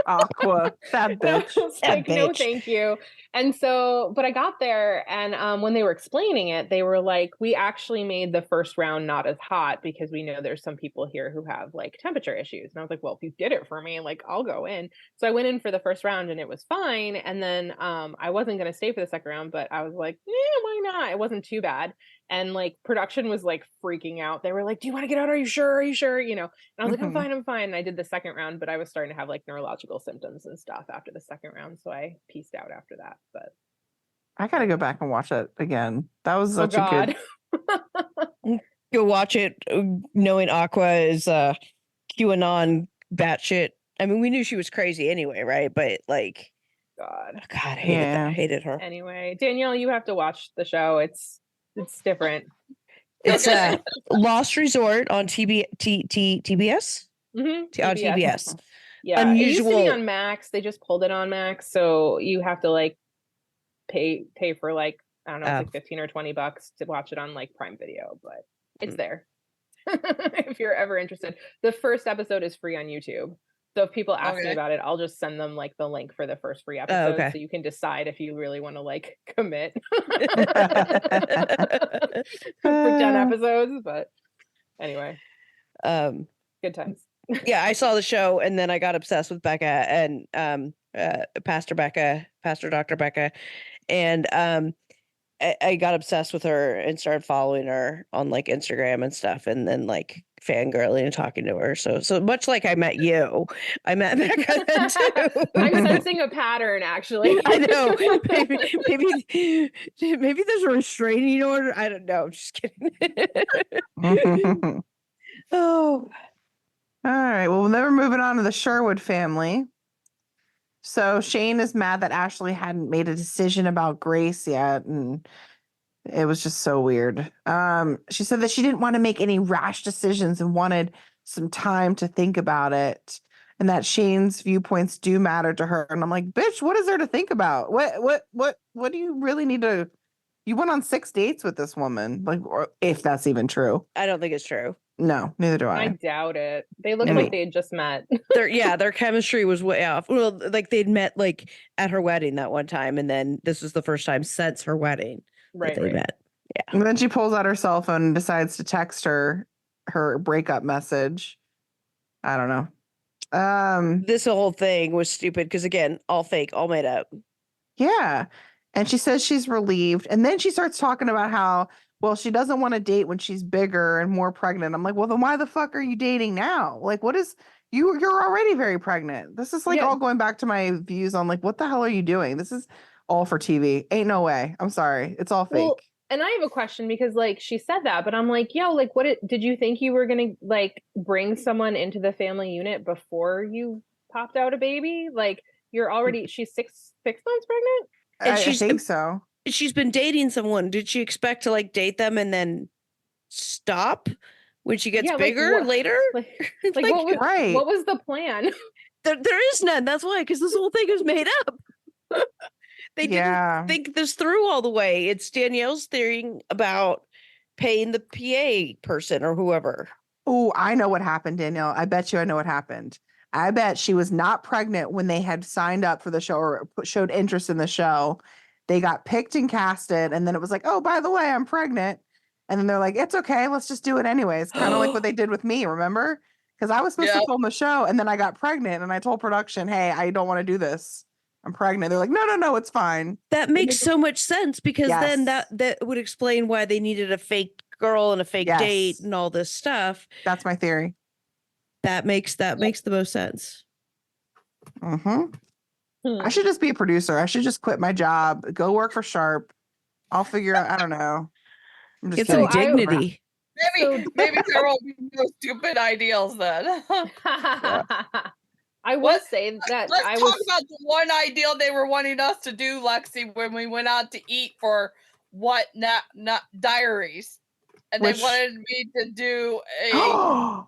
Aqua, that bitch. That No, bitch. thank you. And so, but I got there, and when they were explaining it, they were like, we actually made the first round not as hot because we know there's some people here who have like temperature issues. And I was like, well, if you did it for me, like I'll go in. So I went in for the first round and it was fine. And then I wasn't going to stay for the second round, but I was like, yeah, why not? It wasn't too bad. And like production was like freaking out. They were like, do you want to get out? Are you sure? You know? And I was like, I'm fine. And I did the second round, but I was starting to have like neurological symptoms and stuff after the second round. So I pieced out after that. But I gotta go back and watch it again. That was such a good. Go watch it, knowing Aqua is QAnon batshit. I mean, we knew she was crazy anyway, right? But like, God, I hated her. Anyway, Danielle, you have to watch the show. It's different. It's Lost Resort on TBS. Mm-hmm. On TBS. Yeah, unusual. It used to be on Max. They just pulled it on Max, so you have to like pay for like, I don't know, it's like $15 or $20 to watch it on like Prime Video, but it's there if you're ever interested. The first episode is free on YouTube, so if people ask me about it, I'll just send them like the link for the first free episode, so you can decide if you really want to like commit for 10 episodes. But anyway, good times. Yeah, I saw the show and then I got obsessed with Becca and Pastor Dr. Becca. And I got obsessed with her and started following her on like Instagram and stuff, and then like fangirling and talking to her. So much like I met you, I met Becca then too. I'm sensing a pattern, actually. I know. Maybe there's a restraining order. I don't know. I'm just kidding. Oh, All right. Well, then we're moving on to the Sherwood family. So Shane is mad that Ashley hadn't made a decision about Grace yet, and it was just so weird. She said that she didn't want to make any rash decisions and wanted some time to think about it, and that Shane's viewpoints do matter to her. And I'm like, bitch, what is there to think about? What do you really need to? You went on 6 dates with this woman, like, or if that's even true. I don't think it's true. No, neither do I I. doubt it. They looked I like mean- they had just met. Their chemistry was way off. Well, like they'd met like at her wedding that one time, and then this was the first time since her wedding that they met. And then she pulls out her cell phone and decides to text her breakup message. I don't know. This whole thing was stupid because again, all fake, all made up. Yeah. And she says she's relieved. And then she starts talking about how, well, she doesn't want to date when she's bigger and more pregnant. I'm like, well, then why the fuck are you dating now? Like, what is you're already very pregnant. This is like all going back to my views on like, what the hell are you doing? This is all for TV. Ain't no way. I'm sorry. It's all fake. Well, and I have a question because like she said that, but I'm like, yo, like did you think you were gonna like bring someone into the family unit before you popped out a baby? Like you're already she's six months pregnant? And I think so. She's been dating someone. Did she expect to like date them and then stop when she gets bigger later? Like what was the plan? There is none. That's why, because this whole thing is made up. They didn't think this through all the way. It's Danielle's theory about paying the PA person or whoever. Oh, I know what happened, Danielle. I bet you I know what happened. I bet she was not pregnant when they had signed up for the show or showed interest in the show. They got picked and casted, and then it was like, oh, by the way, I'm pregnant. And then they're like, it's okay, let's just do it anyways. Kind of like what they did with me, remember? Because I was supposed to film the show, and then I got pregnant, and I told production, hey, I don't want to do this. I'm pregnant. They're like, no, it's fine. That makes so much sense because then that would explain why they needed a fake girl and a fake date and all this stuff. That's my theory. That makes the most sense. I should just be a producer. I should just quit my job, go work for Sharp. I'll figure out. I don't know. Get some dignity. Maybe there will be no stupid ideals then. I will say that let's talk about the one ideal they were wanting us to do, Lexi, when we went out to eat for what not diaries. And they wanted me to do a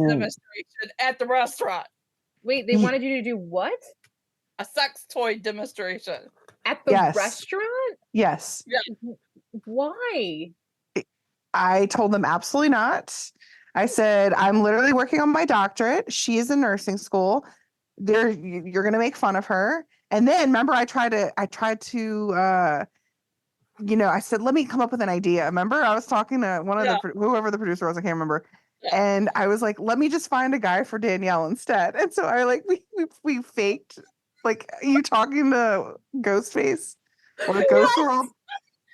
demonstration at the restaurant. Wait, they wanted you to do what? A sex toy demonstration. At the restaurant? Yes. Yeah. Why? I told them absolutely not. I said, I'm literally working on my doctorate. She is in nursing school. You're going to make fun of her. And then remember, I tried to, I said, let me come up with an idea. Remember, I was talking to one of whoever the producer was, I can't remember. Yeah. And I was like, let me just find a guy for Danielle instead. And so I we faked like you talking to Ghostface or Ghost World.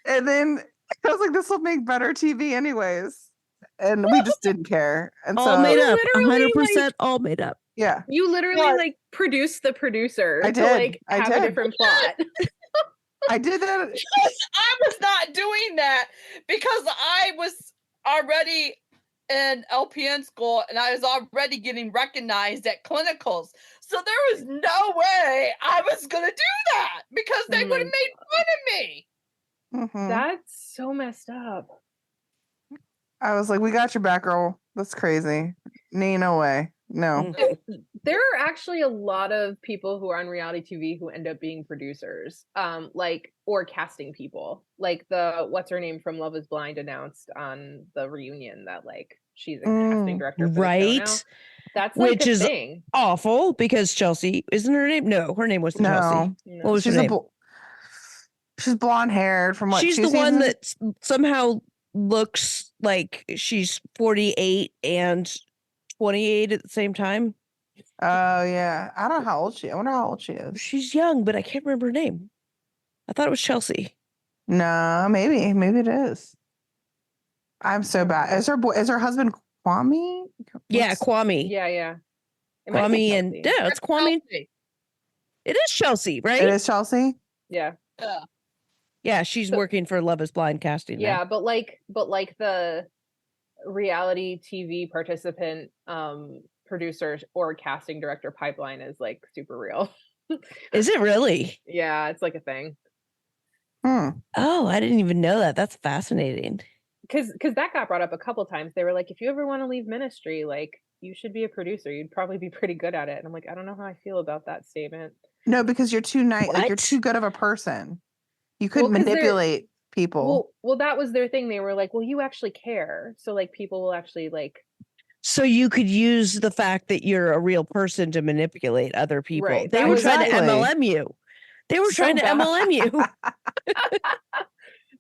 And then I was like, this will make better TV anyways. And we just didn't care. And all made up, 100% all made up. Yeah. You literally like produced the producer to like have a different plot. I did that. I was not doing that because I was already in LPN school and I was already getting recognized at clinicals. So there was no way I was going to do that because they would have made fun of me. Mm-hmm. That's so messed up. I was like, we got your back, girl. That's crazy. No way. No. There are actually a lot of people who are on reality TV who end up being producers, or casting people. Like what's her name from Love is Blind announced on the reunion that like she's a casting director for the show now. That's like which is thing. Awful because Chelsea isn't her name. No, her name wasn't Chelsea. No. What was her name? She's blonde haired from what she's the one that somehow looks like she's 48 and 28 at the same time. Oh yeah, I don't know how old she. I wonder how old she is. She's young, but I can't remember her name. I thought it was Chelsea. No, maybe it is. I'm so bad. Is her husband Kwame? Yeah, What's- Kwame. Yeah. It might be Kwame and Chelsea. yeah, it's Kwame. Chelsea. It is Chelsea, right? It is Chelsea. Yeah. Yeah. Yeah, she's working for Love Is Blind casting. Yeah, now. but like the reality TV participant producer or casting director pipeline is like super real. Is it really? Yeah, it's like a thing. Oh, I didn't even know that. That's fascinating. Because that got brought up a couple times. They were like, if you ever want to leave ministry, like you should be a producer. You'd probably be pretty good at it. And I'm like, I don't know how I feel about that statement. No, because you're too nice. Like you're What? too good of a person. You couldn't 'cause they're- manipulate people. Well, that was their thing. They were like, well, you actually care. So like people will actually like. So you could use the fact that you're a real person to manipulate other people. Right, They that were was- trying to Exactly. MLM you. They were So trying to bad. MLM you.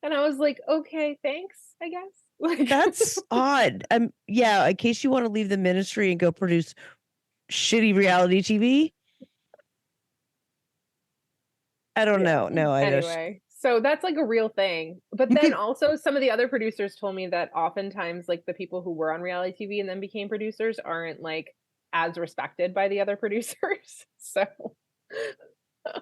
And I was like, okay, thanks, I guess. Like That's odd. Yeah, in case you want to leave the ministry and go produce shitty reality TV. I don't know. No, I just anyway. So that's like a real thing. But You then could- also some of the other producers told me that oftentimes like the people who were on reality TV and then became producers aren't like as respected by the other producers. So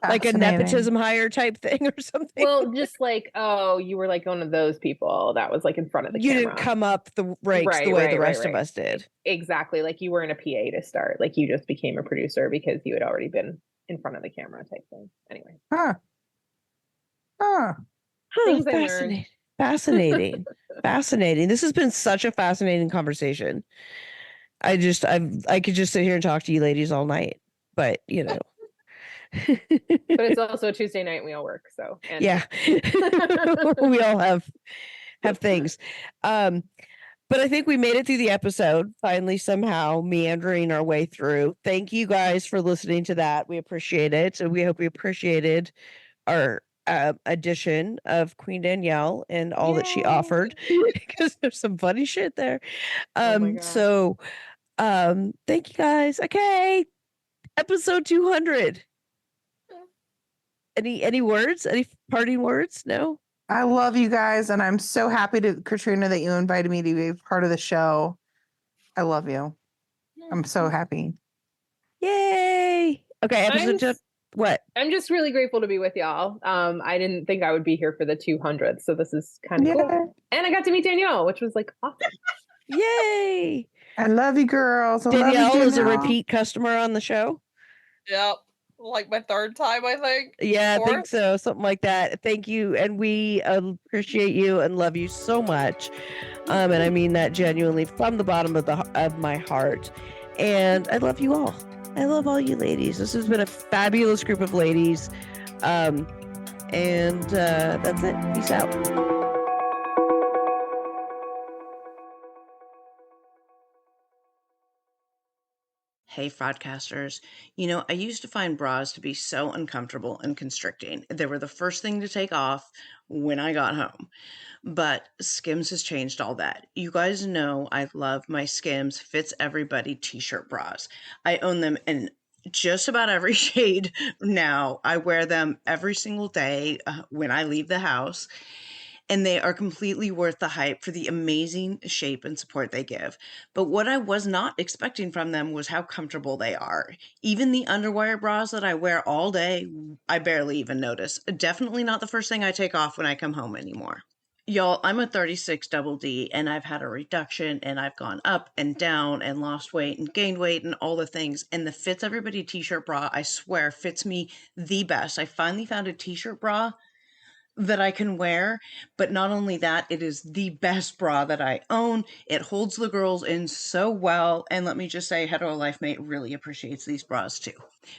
like a Fascinating. nepotism hire type thing or something. well, just like, oh, you were like one of those people that was like in front of the you camera. didn't come up the ranks the way the rest of us did. Exactly. Like you weren't a PA to start. Like you just became a producer because you had already been in front of the camera type thing. Anyway. Huh. Things I learned. Fascinating. Fascinating. This has been such a fascinating conversation. I could just sit here and talk to you ladies all night, but you know. But it's also a Tuesday night and we all work. So and yeah. We all have things. But I think we made it through the episode, finally, somehow meandering our way through. Thank you guys for listening to that. We appreciate it. So we hope you appreciated our edition of Queen Danielle and all that she offered, because there's some funny shit there. Oh my God. So thank you guys. Okay. Episode 200. Any words? Any parting words? No? I love you guys, and I'm so happy to Katrina that you invited me to be part of the show. I love you. I'm so happy. Yay. Okay, what? I'm just really grateful to be with y'all. I didn't think I would be here for the 200th, so this is kind of cool. And I got to meet Danielle, which was like awesome. Yay. I love you, girls. I love you, Danielle is a Danielle. repeat customer on the show. Yep. Like my third time, I think. Yeah, I think Fourth? so. Something like that. Thank you. And we appreciate you and love you so much. And I mean that genuinely from the bottom of my heart. And I love you all. I love all you ladies. This has been a fabulous group of ladies. And that's it. Peace out. Hey, fraudcasters. You know, I used to find bras to be so uncomfortable and constricting. They were the first thing to take off when I got home. But Skims has changed all that. You guys know I love my Skims Fits Everybody t-shirt bras. I own them in just about every shade now. I wear them every single day when I leave the house. And they are completely worth the hype for the amazing shape and support they give. But what I was not expecting from them was how comfortable they are. Even the underwire bras that I wear all day, I barely even notice. Definitely not the first thing I take off when I come home anymore. Y'all, I'm a 36 double D, and I've had a reduction, and I've gone up and down and lost weight and gained weight and all the things. And the Fits Everybody t-shirt bra, I swear, fits me the best. I finally found a t-shirt bra that I can wear, but not only that, it is the best bra that I own. It holds the girls in so well, and let me just say, Hetero Life Mate really appreciates these bras too.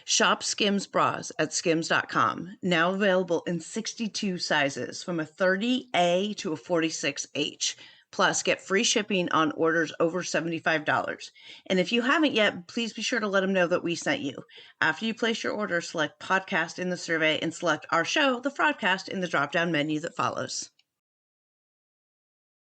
Shop Skims bras at skims.com, now available in 62 sizes, from a 30A to a 46H. Plus, get free shipping on orders over $75. And if you haven't yet, please be sure to let them know that we sent you. After you place your order, select podcast in the survey and select our show, The Fraudcast, in the drop-down menu that follows.